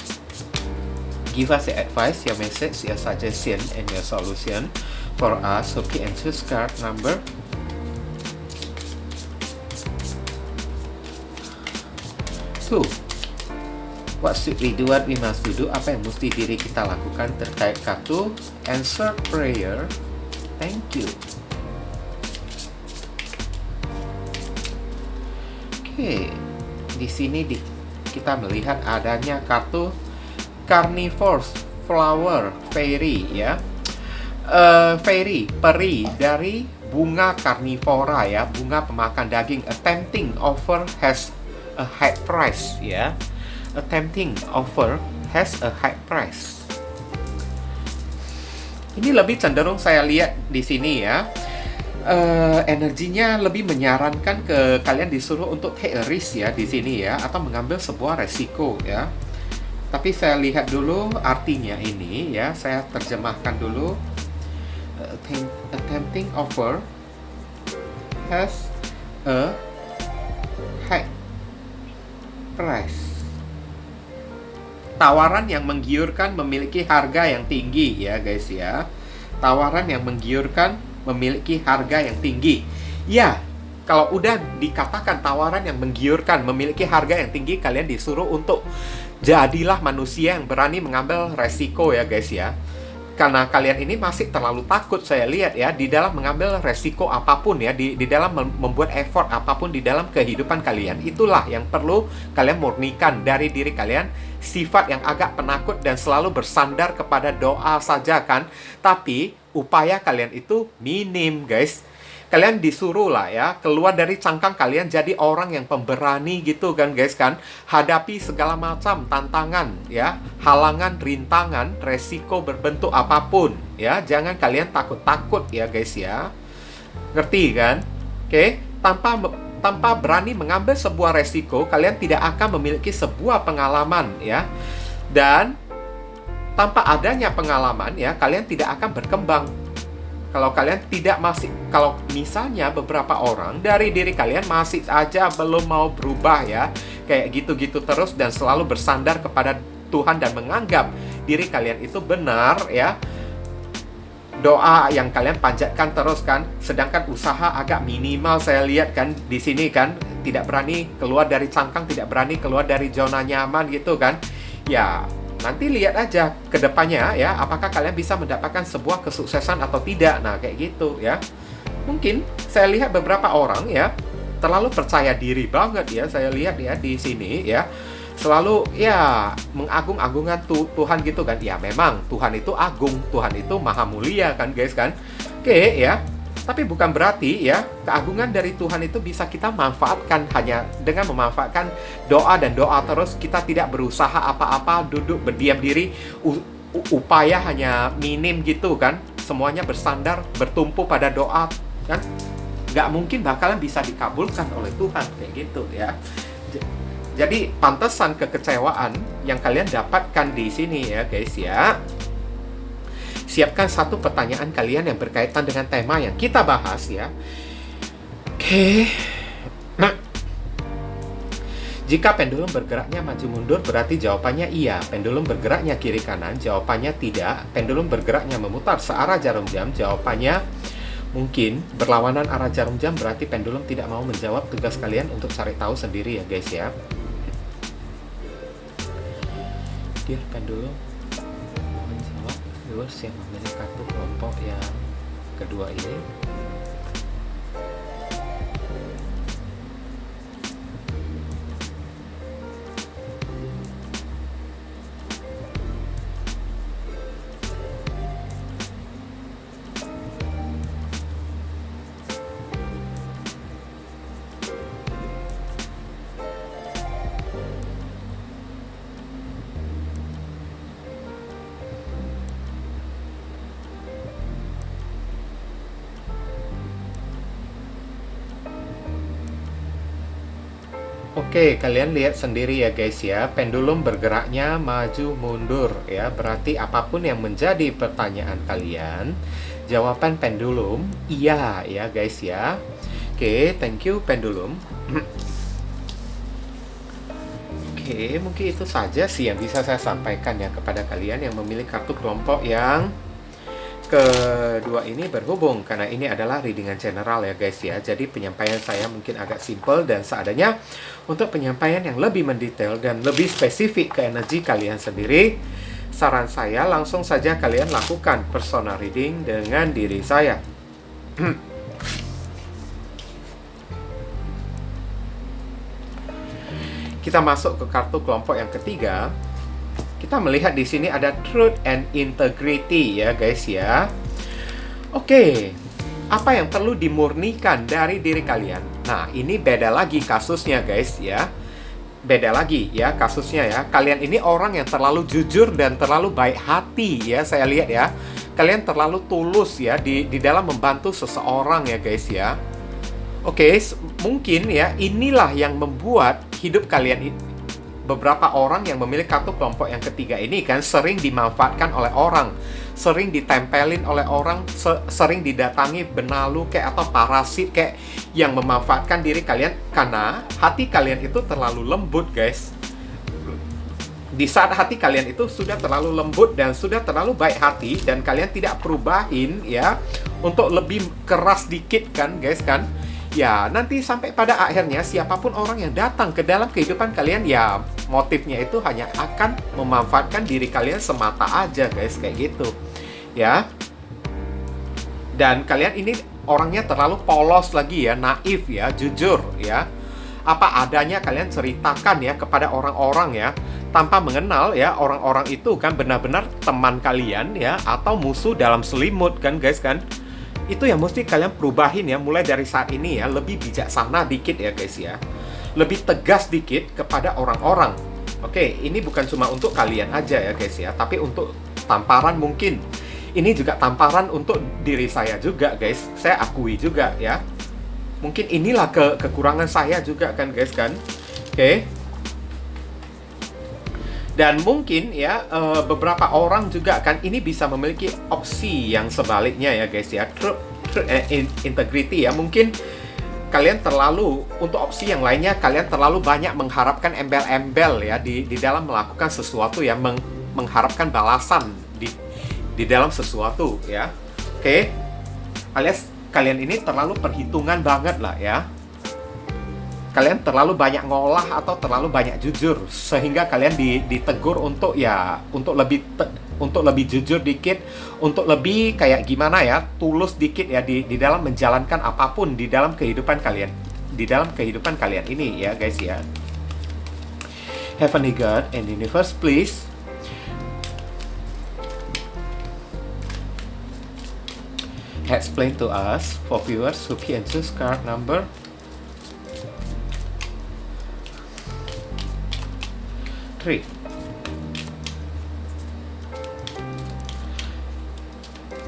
give us your advice, your message, your suggestion, and your solution for us. Okay, and choose card number 2. What should we do? What we must do? Apa yang mesti diri kita lakukan terkait kartu answer prayer? Thank you. Oke, di sini kita melihat adanya kartu Carnivorous Flower Fairy ya. Fairy, peri dari bunga karnivora ya, bunga pemakan daging. A tempting offer has a high price ya. A tempting offer has a high price. Ini lebih cenderung saya lihat di sini ya. Energinya lebih menyarankan ke kalian disuruh untuk take a risk ya di sini ya, atau mengambil sebuah resiko ya. Tapi saya lihat dulu artinya ini ya, saya terjemahkan dulu. A tempting offer has a high price. Tawaran yang menggiurkan memiliki harga yang tinggi ya guys ya. Tawaran yang menggiurkan memiliki harga yang tinggi. Ya, kalau udah dikatakan tawaran yang menggiurkan memiliki harga yang tinggi, kalian disuruh untuk jadilah manusia yang berani mengambil resiko ya guys ya. Karena kalian ini masih terlalu takut saya lihat ya di dalam mengambil resiko apapun ya, di dalam membuat effort apapun di dalam kehidupan kalian. Itulah yang perlu kalian murnikan dari diri kalian, sifat yang agak penakut dan selalu bersandar kepada doa saja kan. Tapi upaya kalian itu minim guys. Kalian disuruh lah ya, keluar dari cangkang kalian, jadi orang yang pemberani gitu kan guys kan. Hadapi segala macam tantangan ya, halangan, rintangan, resiko berbentuk apapun ya. Jangan kalian takut-takut ya guys ya. Ngerti kan? Oke, tanpa berani mengambil sebuah resiko, kalian tidak akan memiliki sebuah pengalaman ya. Dan tanpa adanya pengalaman ya, kalian tidak akan berkembang. Kalau kalian kalau misalnya beberapa orang dari diri kalian masih aja belum mau berubah ya, kayak gitu-gitu terus dan selalu bersandar kepada Tuhan dan menganggap diri kalian itu benar ya, doa yang kalian panjatkan terus kan, sedangkan usaha agak minimal saya lihat kan di sini kan, tidak berani keluar dari cangkang, tidak berani keluar dari zona nyaman gitu kan ya. Nanti lihat aja ke depannya ya, apakah kalian bisa mendapatkan sebuah kesuksesan atau tidak. Nah, kayak gitu ya. Mungkin saya lihat beberapa orang ya, terlalu percaya diri banget ya, saya lihat ya di sini ya. Selalu ya mengagung-agungkan Tuhan gitu kan. Ya memang Tuhan itu agung, Tuhan itu maha mulia kan guys kan. Oke ya. Tapi bukan berarti ya keagungan dari Tuhan itu bisa kita manfaatkan hanya dengan memanfaatkan doa dan doa terus. Kita tidak berusaha apa-apa, duduk berdiam diri, upaya hanya minim gitu kan. Semuanya bersandar, bertumpu pada doa kan. Nggak mungkin bakalan bisa dikabulkan oleh Tuhan kayak gitu ya. Jadi pantesan kekecewaan yang kalian dapatkan di sini ya guys ya. Siapkan satu pertanyaan kalian yang berkaitan dengan tema yang kita bahas ya. Oke. Nah, jika pendulum bergeraknya maju mundur berarti jawabannya iya. Pendulum bergeraknya kiri kanan, jawabannya tidak. Pendulum bergeraknya memutar searah jarum jam, jawabannya mungkin berlawanan arah jarum jam, berarti pendulum tidak mau menjawab. Tugas kalian untuk cari tahu sendiri ya guys ya. Dear pendulum, viewers yang memilih kartu kelompok yang kedua ini, Oke, kalian lihat sendiri ya guys ya, pendulum bergeraknya maju mundur ya. Berarti apapun yang menjadi pertanyaan kalian, jawaban pendulum iya ya guys ya. Oke, thank you pendulum. Oke, mungkin itu saja sih yang bisa saya sampaikan ya kepada kalian yang memilih kartu kelompok yang kedua ini, berhubung karena ini adalah readingan general ya guys ya. Jadi penyampaian saya mungkin agak simple dan seadanya. Untuk penyampaian yang lebih mendetail dan lebih spesifik ke energi kalian sendiri, saran saya langsung saja kalian lakukan personal reading dengan diri saya. Kita masuk ke kartu kelompok yang ketiga. Kita melihat di sini ada truth and integrity ya guys ya. Oke, apa yang perlu dimurnikan dari diri kalian? Nah, ini beda lagi kasusnya guys ya. Beda lagi ya kasusnya ya. Kalian ini orang yang terlalu jujur dan terlalu baik hati ya, saya lihat ya. Kalian terlalu tulus ya di dalam membantu seseorang ya guys ya. Oke, mungkin ya inilah yang membuat hidup kalian beberapa orang yang memilih kartu kelompok yang ketiga ini kan sering dimanfaatkan oleh orang, sering ditempelin oleh orang, sering didatangi benalu kayak atau parasit kayak yang memanfaatkan diri kalian karena hati kalian itu terlalu lembut guys. Di saat hati kalian itu sudah terlalu lembut dan sudah terlalu baik hati dan kalian tidak perubahin ya untuk lebih keras dikit kan guys kan. Ya, nanti sampai pada akhirnya siapapun orang yang datang ke dalam kehidupan kalian ya motifnya itu hanya akan memanfaatkan diri kalian semata aja guys, kayak gitu. Ya. Dan kalian ini orangnya terlalu polos lagi ya, naif ya, jujur ya. Apa adanya kalian ceritakan ya kepada orang-orang ya, tanpa mengenal ya orang-orang itu kan benar-benar teman kalian ya atau musuh dalam selimut kan guys kan. Itu yang mesti kalian perubahin ya mulai dari saat ini ya, lebih bijaksana dikit ya guys ya. Lebih tegas dikit kepada orang-orang. Oke, ini bukan cuma untuk kalian aja ya guys ya, tapi untuk tamparan mungkin. Ini juga tamparan untuk diri saya juga guys. Saya akui juga ya. Mungkin inilah kekurangan saya juga kan guys kan. Oke. Dan mungkin ya beberapa orang juga kan ini bisa memiliki opsi yang sebaliknya ya guys ya. Truth integrity ya. Mungkin kalian terlalu, untuk opsi yang lainnya kalian terlalu banyak mengharapkan embel-embel ya di dalam melakukan sesuatu yang mengharapkan balasan di dalam sesuatu ya. Oke. Alias kalian ini terlalu perhitungan banget lah ya. Kalian terlalu banyak ngolah atau terlalu banyak jujur sehingga kalian ditegur untuk ya untuk lebih jujur dikit, untuk lebih kayak gimana ya, tulus dikit ya di dalam menjalankan apapun di dalam kehidupan kalian, di dalam kehidupan kalian ini ya guys ya. Heavenly God and Universe, please explain to us for viewers who can choose card number 3.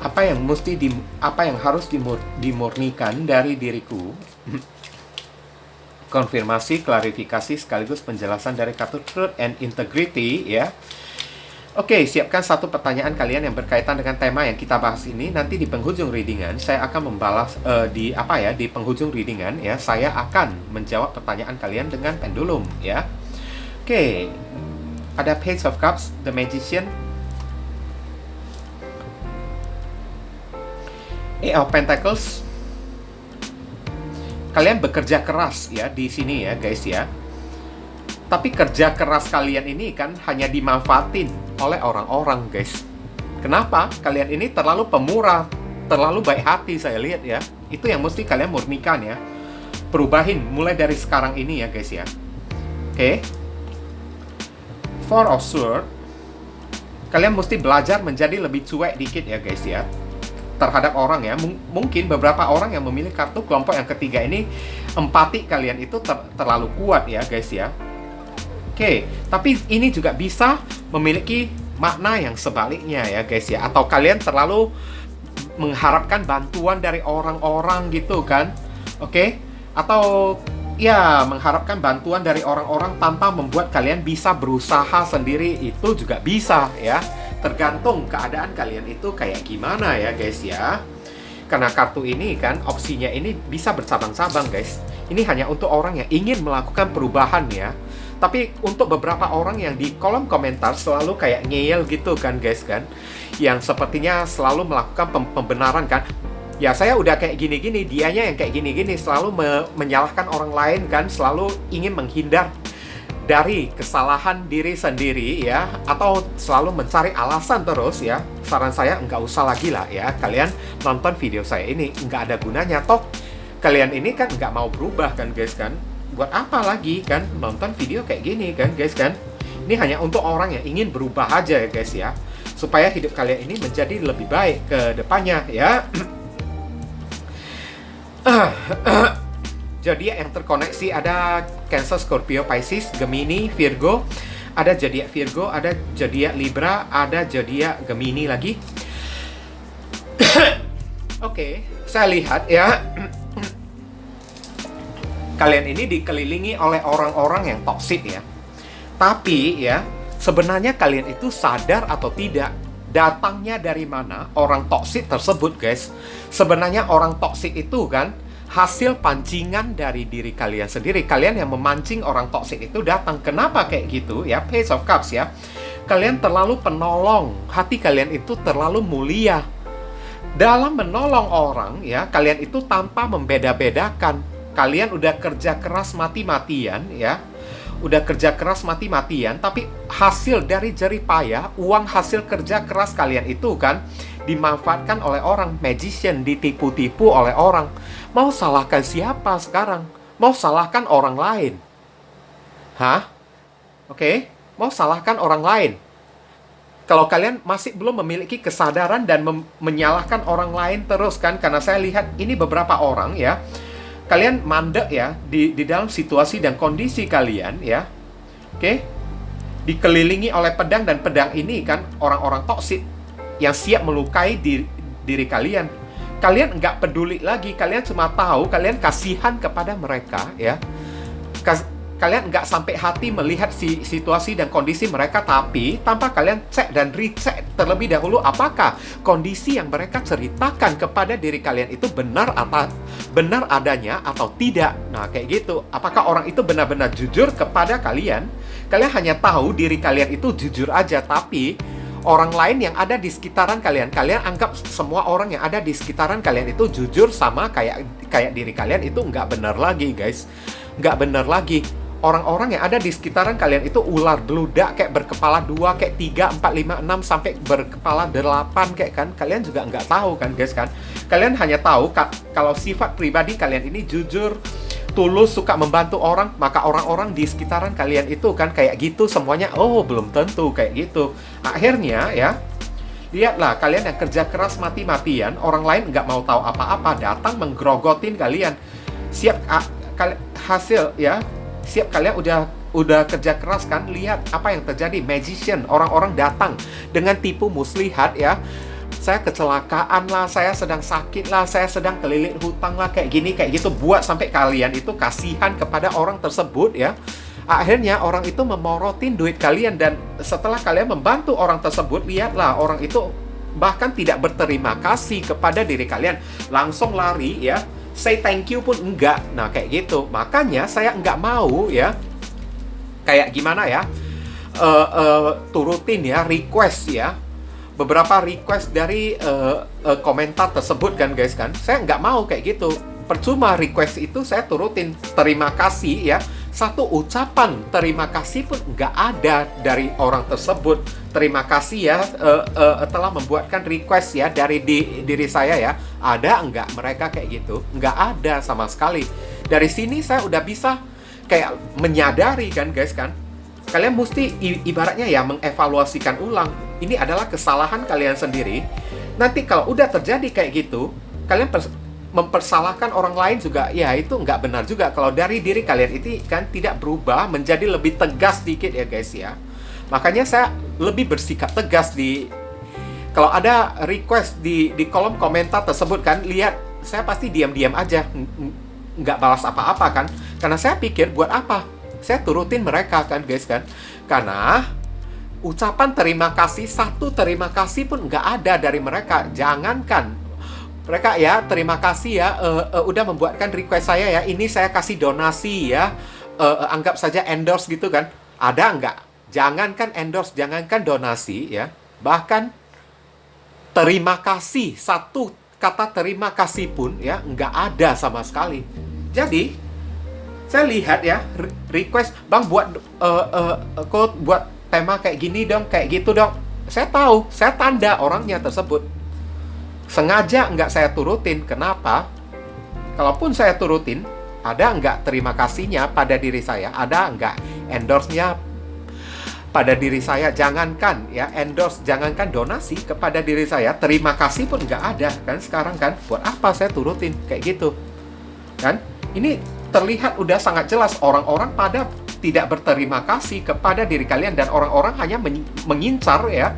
Apa yang harus dimurnikan dari diriku? Konfirmasi, klarifikasi sekaligus penjelasan dari kartu Truth and Integrity ya. Oke, siapkan satu pertanyaan kalian yang berkaitan dengan tema yang kita bahas ini. Nanti di penghujung readingan saya akan membalas di penghujung readingan ya, saya akan menjawab pertanyaan kalian dengan pendulum ya. Oke, ada Page of Cups, The Magician, Eight of Pentacles. Kalian bekerja keras ya di sini ya guys ya. Tapi kerja keras kalian ini kan hanya dimanfaatin oleh orang-orang guys. Kenapa? Kalian ini terlalu pemurah, terlalu baik hati saya lihat ya. Itu yang mesti kalian murnikan ya. Perubahin mulai dari sekarang ini ya guys ya. Oke. Four of Swords. Kalian mesti belajar menjadi lebih cuek dikit ya guys ya terhadap orang ya. Mungkin beberapa orang yang memilih kartu kelompok yang ketiga ini, empati kalian itu terlalu kuat ya guys ya. Oke, tapi ini juga bisa memiliki makna yang sebaliknya ya guys ya. Atau kalian terlalu mengharapkan bantuan dari orang-orang gitu kan. Oke, atau ya, mengharapkan bantuan dari orang-orang tanpa membuat kalian bisa berusaha sendiri itu juga bisa ya. Tergantung keadaan kalian itu kayak gimana ya guys ya. Karena kartu ini kan opsinya ini bisa bercabang-cabang guys. Ini hanya untuk orang yang ingin melakukan perubahan ya. Tapi untuk beberapa orang yang di kolom komentar selalu kayak ngeyel gitu kan guys kan, yang sepertinya selalu melakukan pembenaran kan. Ya saya udah kayak gini-gini, dianya yang kayak gini-gini, selalu menyalahkan orang lain kan, selalu ingin menghindar dari kesalahan diri sendiri ya, atau selalu mencari alasan terus ya. Saran saya nggak usah lagi lah ya, kalian nonton video saya ini nggak ada gunanya. Toh kalian ini kan nggak mau berubah kan guys kan, buat apa lagi kan nonton video kayak gini kan guys kan. Ini hanya untuk orang yang ingin berubah aja ya guys ya, supaya hidup kalian ini menjadi lebih baik ke depannya ya. Zodiak yang terkoneksi ada Cancer, Scorpio, Pisces, Gemini, Virgo. Ada zodiak Virgo, ada zodiak Libra, ada zodiak Gemini lagi. Oke, saya lihat ya. Kalian ini dikelilingi oleh orang-orang yang toksik ya. Tapi ya, sebenarnya kalian itu sadar atau tidak datangnya dari mana orang toksik tersebut guys. Sebenarnya orang toksik itu kan hasil pancingan dari diri kalian sendiri. Kalian yang memancing orang toksik itu datang. Kenapa kayak gitu ya? Page of Cups ya. Kalian terlalu penolong. Hati kalian itu terlalu mulia. Dalam menolong orang ya, kalian itu tanpa membeda-bedakan. Kalian udah kerja keras mati-matian ya. Udah kerja keras mati-matian, tapi hasil dari jerih payah, uang hasil kerja keras kalian itu kan dimanfaatkan oleh orang. Magician, ditipu-tipu oleh orang. Mau salahkan siapa sekarang? Mau salahkan orang lain? Hah? Oke, mau salahkan orang lain. Kalau kalian masih belum memiliki kesadaran dan menyalahkan orang lain terus kan, karena saya lihat ini beberapa orang ya, kalian mandek ya di dalam situasi dan kondisi kalian ya. Oke? Dikelilingi oleh pedang, dan pedang ini kan orang-orang toksik yang siap melukai diri kalian. Kalian nggak peduli lagi, kalian cuma tahu kalian kasihan kepada mereka ya. Kalian nggak sampai hati melihat situasi dan kondisi mereka, tapi tanpa kalian cek dan recheck terlebih dahulu apakah kondisi yang mereka ceritakan kepada diri kalian itu benar adanya atau tidak. Nah kayak gitu, apakah orang itu benar-benar jujur kepada kalian? Kalian hanya tahu diri kalian itu jujur aja, tapi orang lain yang ada di sekitaran kalian anggap semua orang yang ada di sekitaran kalian itu jujur sama kayak diri kalian. Itu nggak benar lagi guys, nggak benar lagi. Orang-orang yang ada di sekitaran kalian itu ular beludak, kayak berkepala 2, kayak 3, 4, 5, 6 sampai berkepala 8 kayak kan. Kalian juga nggak tahu kan guys kan. Kalian hanya tahu kalau sifat pribadi kalian ini jujur, tulus, suka membantu orang, maka orang-orang di sekitaran kalian itu kan kayak gitu semuanya. Oh, belum tentu kayak gitu. Akhirnya ya, lihatlah kalian yang kerja keras mati-matian, orang lain nggak mau tahu apa-apa, datang menggerogotin kalian. Siap hasil ya. Siap, kalian udah kerja keras kan, lihat apa yang terjadi. Magician, orang-orang datang dengan tipu muslihat ya. Saya kecelakaan lah, saya sedang sakit lah, saya sedang kelilit hutang lah, kayak gini kayak gitu, buat sampai kalian itu kasihan kepada orang tersebut ya. Akhirnya orang itu memorotin duit kalian, dan setelah kalian membantu orang tersebut, lihatlah orang itu bahkan tidak berterima kasih kepada diri kalian, langsung lari ya. Say thank you pun enggak. Nah kayak gitu. Makanya saya enggak mau ya, kayak gimana ya, turutin ya request ya, beberapa request dari komentar tersebut kan guys kan. Saya nggak mau kayak gitu. Percuma request itu saya turutin. Terima kasih ya, satu ucapan terima kasih pun nggak ada dari orang tersebut. Terima kasih ya telah membuatkan request ya dari diri saya ya. Ada nggak mereka kayak gitu? Nggak ada sama sekali. Dari sini saya udah bisa kayak menyadari kan guys kan. Kalian mesti ibaratnya ya mengevaluasikan ulang. Ini adalah kesalahan kalian sendiri. Nanti kalau udah terjadi kayak gitu, kalian mempersalahkan orang lain juga, ya itu nggak benar juga. Kalau dari diri kalian itu kan tidak berubah menjadi lebih tegas dikit ya guys ya. Makanya saya lebih bersikap tegas kalau ada request di kolom komentar tersebut kan, lihat saya pasti diam-diam aja, nggak balas apa-apa kan. Karena saya pikir buat apa saya turutin mereka kan guys kan. Karena ucapan terima kasih, satu terima kasih pun nggak ada dari mereka. Jangankan mereka ya, terima kasih ya, udah membuatkan request saya ya, ini saya kasih donasi ya, anggap saja endorse gitu kan. Ada nggak? Jangankan endorse, jangankan donasi ya, bahkan terima kasih, satu kata terima kasih pun ya, nggak ada sama sekali. Jadi, saya lihat ya, request, Bang buat quote, buat tema kayak gini dong, kayak gitu dong. Saya tahu, saya tanda orangnya tersebut. Sengaja nggak saya turutin. Kenapa? Kalaupun saya turutin, ada nggak terima kasihnya pada diri saya? Ada nggak endorse-nya pada diri saya? Jangankan ya endorse, jangankan donasi kepada diri saya, terima kasih pun nggak ada kan sekarang kan. Buat apa saya turutin kayak gitu? Kan? Ini terlihat udah sangat jelas orang-orang pada tidak berterima kasih kepada diri kalian, dan orang-orang hanya mengincar ya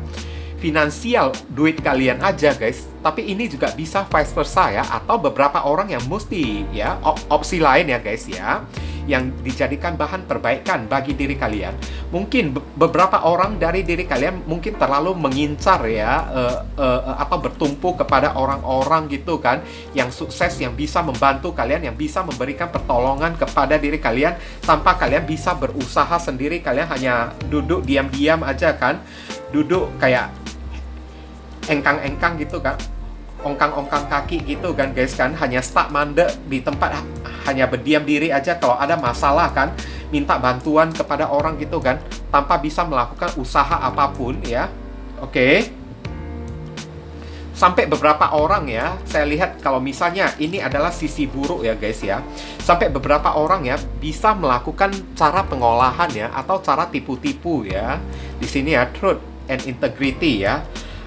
finansial duit kalian aja guys. Tapi ini juga bisa vice versa ya, atau beberapa orang yang mesti ya opsi lain ya guys ya, yang dijadikan bahan perbaikan bagi diri kalian. Mungkin beberapa orang dari diri kalian mungkin terlalu mengincar ya, atau bertumpu kepada orang-orang gitu kan, yang sukses, yang bisa membantu kalian, yang bisa memberikan pertolongan kepada diri kalian tanpa kalian bisa berusaha sendiri. Kalian hanya duduk diam-diam aja kan, duduk kayak engkang-engkang gitu kan, ongkang-ongkang kaki gitu kan guys kan, hanya stuck mandek di tempat, hanya berdiam diri aja. Kalau ada masalah kan minta bantuan kepada orang gitu kan, tanpa bisa melakukan usaha apapun ya. Oke. Sampai beberapa orang ya, saya lihat kalau misalnya ini adalah sisi buruk ya guys ya, sampai beberapa orang ya bisa melakukan cara pengolahan ya, atau cara tipu-tipu ya. Di sini ya, truth and integrity ya,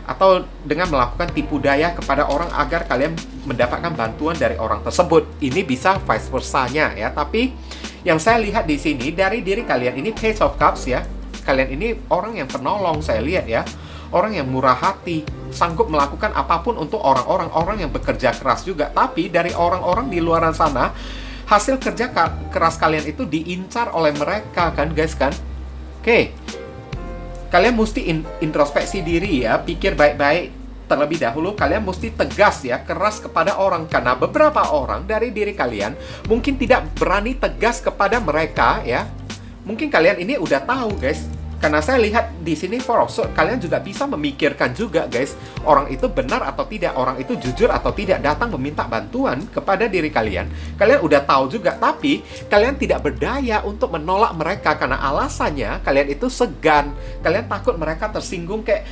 atau dengan melakukan tipu daya kepada orang agar kalian mendapatkan bantuan dari orang tersebut. Ini bisa vice versanya ya. Tapi yang saya lihat di sini dari diri kalian ini Page of Cups ya. Kalian ini orang yang penolong, saya lihat ya. Orang yang murah hati, sanggup melakukan apapun untuk orang-orang yang bekerja keras juga. Tapi dari orang-orang di luar sana, hasil kerja keras kalian itu diincar oleh mereka kan guys kan. Oke. Kalian mesti introspeksi diri ya, pikir baik-baik terlebih dahulu. Kalian mesti tegas ya, keras kepada orang, karena beberapa orang dari diri kalian mungkin tidak berani tegas kepada mereka ya. Mungkin kalian ini udah tahu guys, karena saya lihat di sini Four of Swords, kalian juga bisa memikirkan juga guys, orang itu benar atau tidak, orang itu jujur atau tidak datang meminta bantuan kepada diri kalian. Kalian udah tahu juga, tapi kalian tidak berdaya untuk menolak mereka karena alasannya kalian itu segan. Kalian takut mereka tersinggung, kayak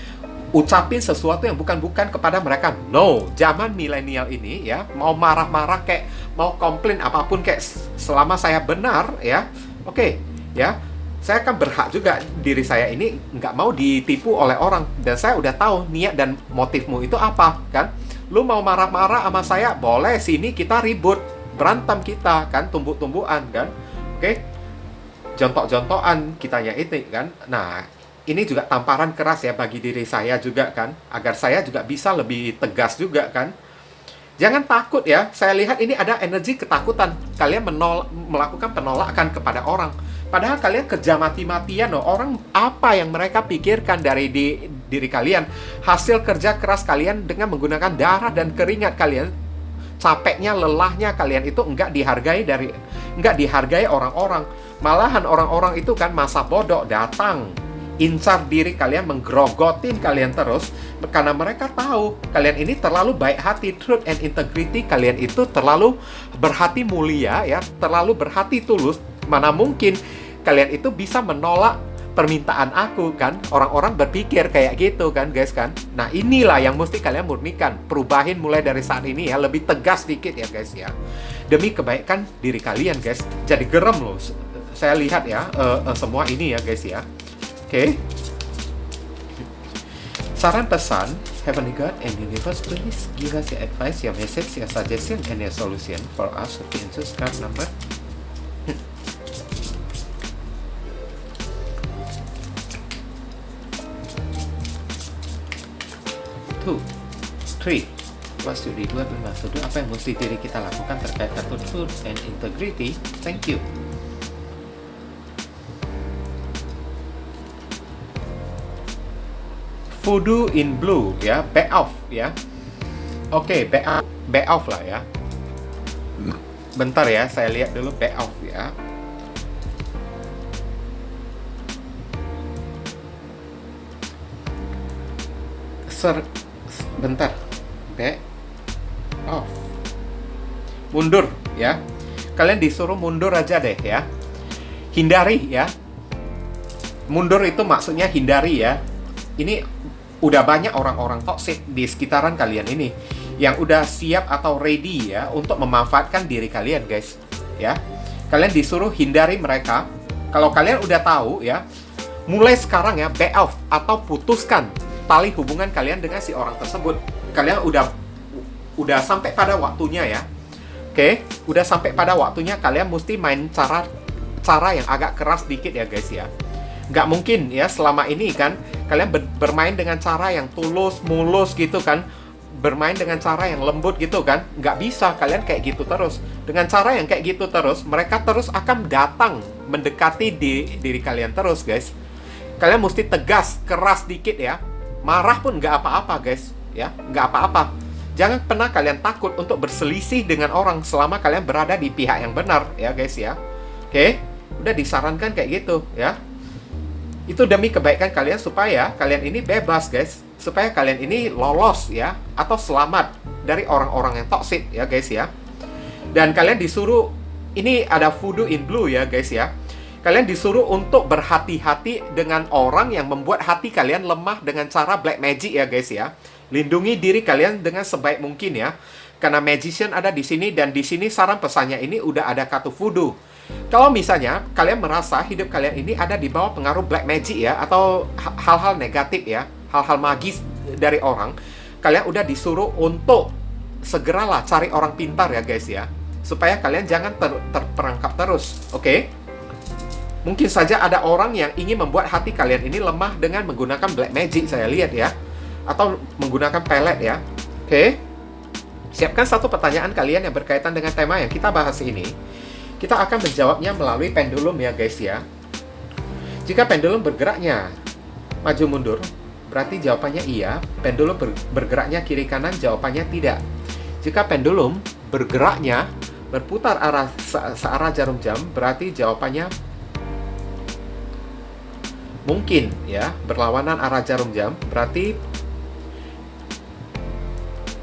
ucapin sesuatu yang bukan-bukan kepada mereka. No, zaman milenial ini ya, mau marah-marah kayak mau komplain apapun kayak selama saya benar ya. Oke, ya. Saya kan berhak juga diri saya ini nggak mau ditipu oleh orang. Dan saya udah tahu niat dan motifmu itu apa, kan? Lu mau marah-marah sama saya, boleh, sini kita ribut, berantem kita, kan? Tumbuk-tumbukan, kan? Oke? Jontok-jontokan kitanya itu, kan? Nah, ini juga tamparan keras ya bagi diri saya juga, kan? Agar saya juga bisa lebih tegas juga, kan? Jangan takut ya. Saya lihat ini ada energi ketakutan. Kalian melakukan penolakan kepada orang. Padahal kalian kerja mati-matian loh. Orang apa yang mereka pikirkan dari diri kalian? Hasil kerja keras kalian dengan menggunakan darah dan keringat kalian. Capeknya, lelahnya kalian itu enggak dihargai orang-orang. Malahan orang-orang itu kan masa bodoh datang, incar diri kalian, menggerogotin kalian terus, karena mereka tahu kalian ini terlalu baik hati. Truth and integrity, kalian itu terlalu berhati mulia ya, terlalu berhati tulus. Mana mungkin kalian itu bisa menolak permintaan aku, kan? Orang-orang berpikir kayak gitu kan guys kan. Nah inilah yang mesti kalian murnikan, perubahin mulai dari saat ini ya, lebih tegas dikit ya guys ya, demi kebaikan diri kalian guys. Jadi gerem loh saya lihat ya, semua ini ya guys ya. Oke. Saran pesan, Heavenly God and Universe, please give us your advice, your message, your suggestion, and your solution for us to choose card number 2, 3, What should we do? Bermaksud apa yang mesti diri kita lakukan terkait kartu truth and integrity? Thank you. Voodoo in blue ya, back off ya. Oke, back off lah ya. Bentar ya, saya lihat dulu back off ya. Bentar, back off. Mundur ya. Kalian disuruh mundur aja deh ya. Hindari ya. Mundur itu maksudnya hindari ya. Ini udah banyak orang-orang toksik di sekitaran kalian ini yang udah siap atau ready ya untuk memanfaatkan diri kalian, guys. Ya. Kalian disuruh hindari mereka. Kalau kalian udah tahu ya, mulai sekarang ya back off atau putuskan tali hubungan kalian dengan si orang tersebut. Kalian udah sampai pada waktunya ya. Oke, udah sampai pada waktunya kalian mesti main cara yang agak keras dikit ya, guys ya. Nggak mungkin ya selama ini kan kalian bermain dengan cara yang tulus, mulus gitu kan, bermain dengan cara yang lembut gitu kan. Nggak bisa kalian kayak gitu terus. Dengan cara yang kayak gitu terus, mereka terus akan datang mendekati diri kalian terus, guys. Kalian mesti tegas, keras dikit ya. Marah pun nggak apa-apa, guys ya, nggak apa-apa. Jangan pernah kalian takut untuk berselisih dengan orang selama kalian berada di pihak yang benar ya, guys ya. Oke, udah disarankan kayak gitu ya. Itu demi kebaikan kalian supaya kalian ini bebas, guys. Supaya kalian ini lolos ya, atau selamat dari orang-orang yang toksik ya, guys ya. Dan kalian disuruh, ini ada voodoo in blue ya, guys ya. Kalian disuruh untuk berhati-hati dengan orang yang membuat hati kalian lemah dengan cara black magic ya, guys ya. Lindungi diri kalian dengan sebaik mungkin ya. Karena magician ada di sini, dan di sini saran pesannya ini udah ada kartu voodoo. Kalau misalnya kalian merasa hidup kalian ini ada di bawah pengaruh black magic ya, atau hal-hal negatif ya, hal-hal magis dari orang, kalian udah disuruh untuk segeralah cari orang pintar ya, guys ya, supaya kalian jangan terperangkap terus. Oke? Mungkin saja ada orang yang ingin membuat hati kalian ini lemah dengan menggunakan black magic, saya lihat ya, atau menggunakan pelet ya. Oke? Siapkan satu pertanyaan kalian yang berkaitan dengan tema yang kita bahas ini. Kita akan menjawabnya melalui pendulum ya, guys ya. Jika pendulum bergeraknya maju mundur, berarti jawabannya iya. Pendulum bergeraknya kiri kanan, jawabannya tidak. Jika pendulum bergeraknya berputar searah jarum jam, berarti jawabannya mungkin ya, berlawanan arah jarum jam. Berarti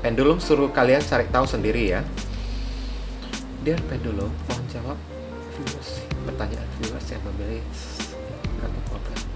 pendulum suruh kalian cari tahu sendiri ya. Dear pendulum, mohon jawab pertanyaan viewers yang memilih kartu kooperatif.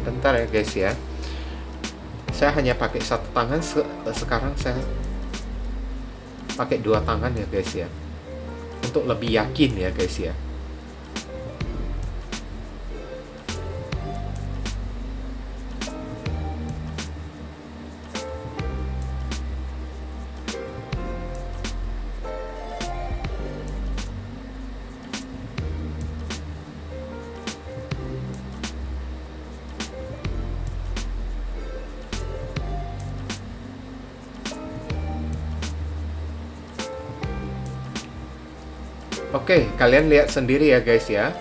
Bentar ya, guys ya. Saya hanya pakai satu tangan, sekarang saya pakai dua tangan ya, guys ya, untuk lebih yakin ya, guys ya. Oke, kalian lihat sendiri ya, guys ya.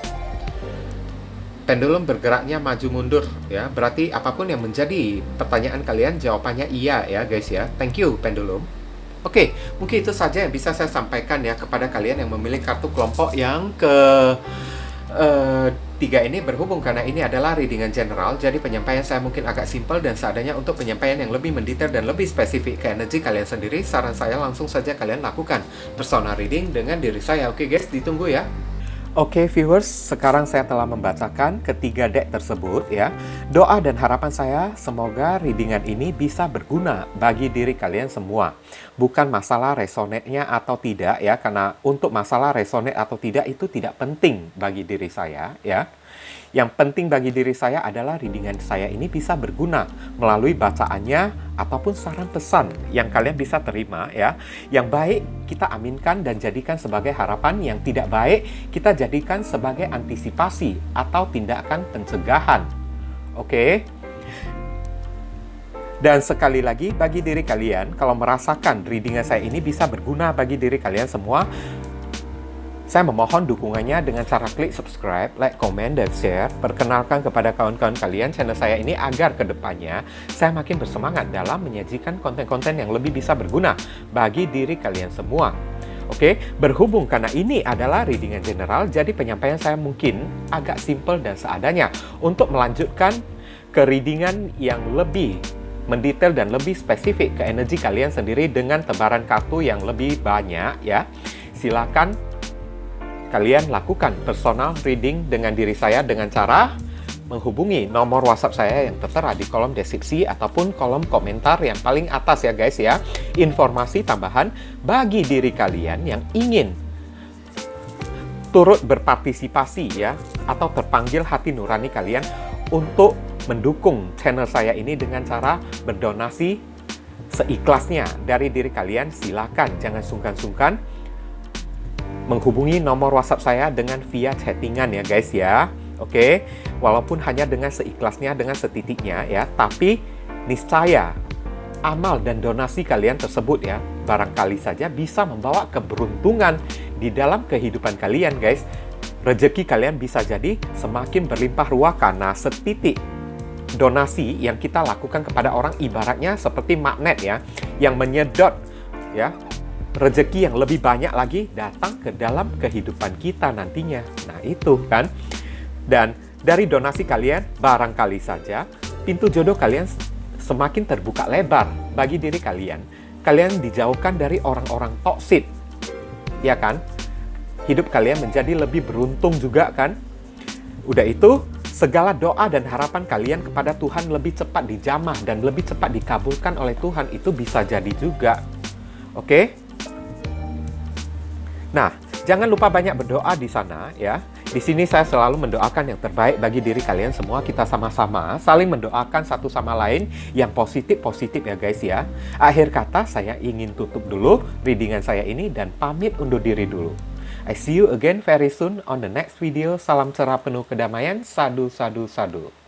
Pendulum bergeraknya maju mundur ya. Berarti apapun yang menjadi pertanyaan kalian, jawabannya iya ya, guys ya. Thank you pendulum. Oke, mungkin itu saja yang bisa saya sampaikan ya kepada kalian yang memilih kartu kelompok yang Tiga ini berhubung karena ini adalah readingan general, jadi penyampaian saya mungkin agak simpel dan seadanya. Untuk penyampaian yang lebih mendetail dan lebih spesifik ke energi kalian sendiri, saran saya langsung saja kalian lakukan personal reading dengan diri saya. Oke guys, ditunggu ya. Oke viewers, sekarang saya telah membacakan ketiga deck tersebut ya. Doa dan harapan saya semoga readingan ini bisa berguna bagi diri kalian semua. Bukan masalah resonate-nya atau tidak ya, karena untuk masalah resonate atau tidak itu tidak penting bagi diri saya ya. Yang penting bagi diri saya adalah readingan saya ini bisa berguna melalui bacaannya ataupun saran pesan yang kalian bisa terima ya. Yang baik kita aminkan dan jadikan sebagai harapan, yang tidak baik kita jadikan sebagai antisipasi atau tindakan pencegahan. Oke? Dan sekali lagi bagi diri kalian, kalau merasakan readingan saya ini bisa berguna bagi diri kalian semua, saya memohon dukungannya dengan cara klik subscribe, like, komen, dan share. Perkenalkan kepada kawan-kawan kalian channel saya ini agar kedepannya saya makin bersemangat dalam menyajikan konten-konten yang lebih bisa berguna bagi diri kalian semua. Oke, berhubung karena ini adalah readingan general, jadi penyampaian saya mungkin agak simple dan seadanya. Untuk melanjutkan ke readingan yang lebih mendetail dan lebih spesifik ke energi kalian sendiri dengan tebaran kartu yang lebih banyak ya, silakan kalian lakukan personal reading dengan diri saya dengan cara menghubungi nomor WhatsApp saya yang tertera di kolom deskripsi ataupun kolom komentar yang paling atas ya guys ya. Informasi tambahan bagi diri kalian yang ingin turut berpartisipasi ya, atau terpanggil hati nurani kalian untuk mendukung channel saya ini dengan cara berdonasi seikhlasnya dari diri kalian, silakan jangan sungkan-sungkan menghubungi nomor WhatsApp saya dengan via chattingan ya guys ya. Oke, walaupun hanya dengan seikhlasnya, dengan setitiknya ya, tapi niscaya amal dan donasi kalian tersebut ya, barangkali saja bisa membawa keberuntungan di dalam kehidupan kalian guys. Rezeki kalian bisa jadi semakin berlimpah ruah karena setitik donasi yang kita lakukan kepada orang ibaratnya seperti magnet ya, yang menyedot ya rezeki yang lebih banyak lagi datang ke dalam kehidupan kita nantinya. Nah itu kan. Dan dari donasi kalian, barangkali saja pintu jodoh kalian semakin terbuka lebar bagi diri kalian. Kalian dijauhkan dari orang-orang toksik, ya kan? Hidup kalian menjadi lebih beruntung juga kan? Udah itu, segala doa dan harapan kalian kepada Tuhan lebih cepat dijamah dan lebih cepat dikabulkan oleh Tuhan, itu bisa jadi juga. Oke? Nah, jangan lupa banyak berdoa di sana ya. Di sini saya selalu mendoakan yang terbaik bagi diri kalian semua. Kita sama-sama saling mendoakan satu sama lain yang positif-positif ya guys ya. Akhir kata saya ingin tutup dulu readingan saya ini dan pamit undur diri dulu. I see you again very soon on the next video. Salam cerah penuh kedamaian. Sadu, sadu, sadu.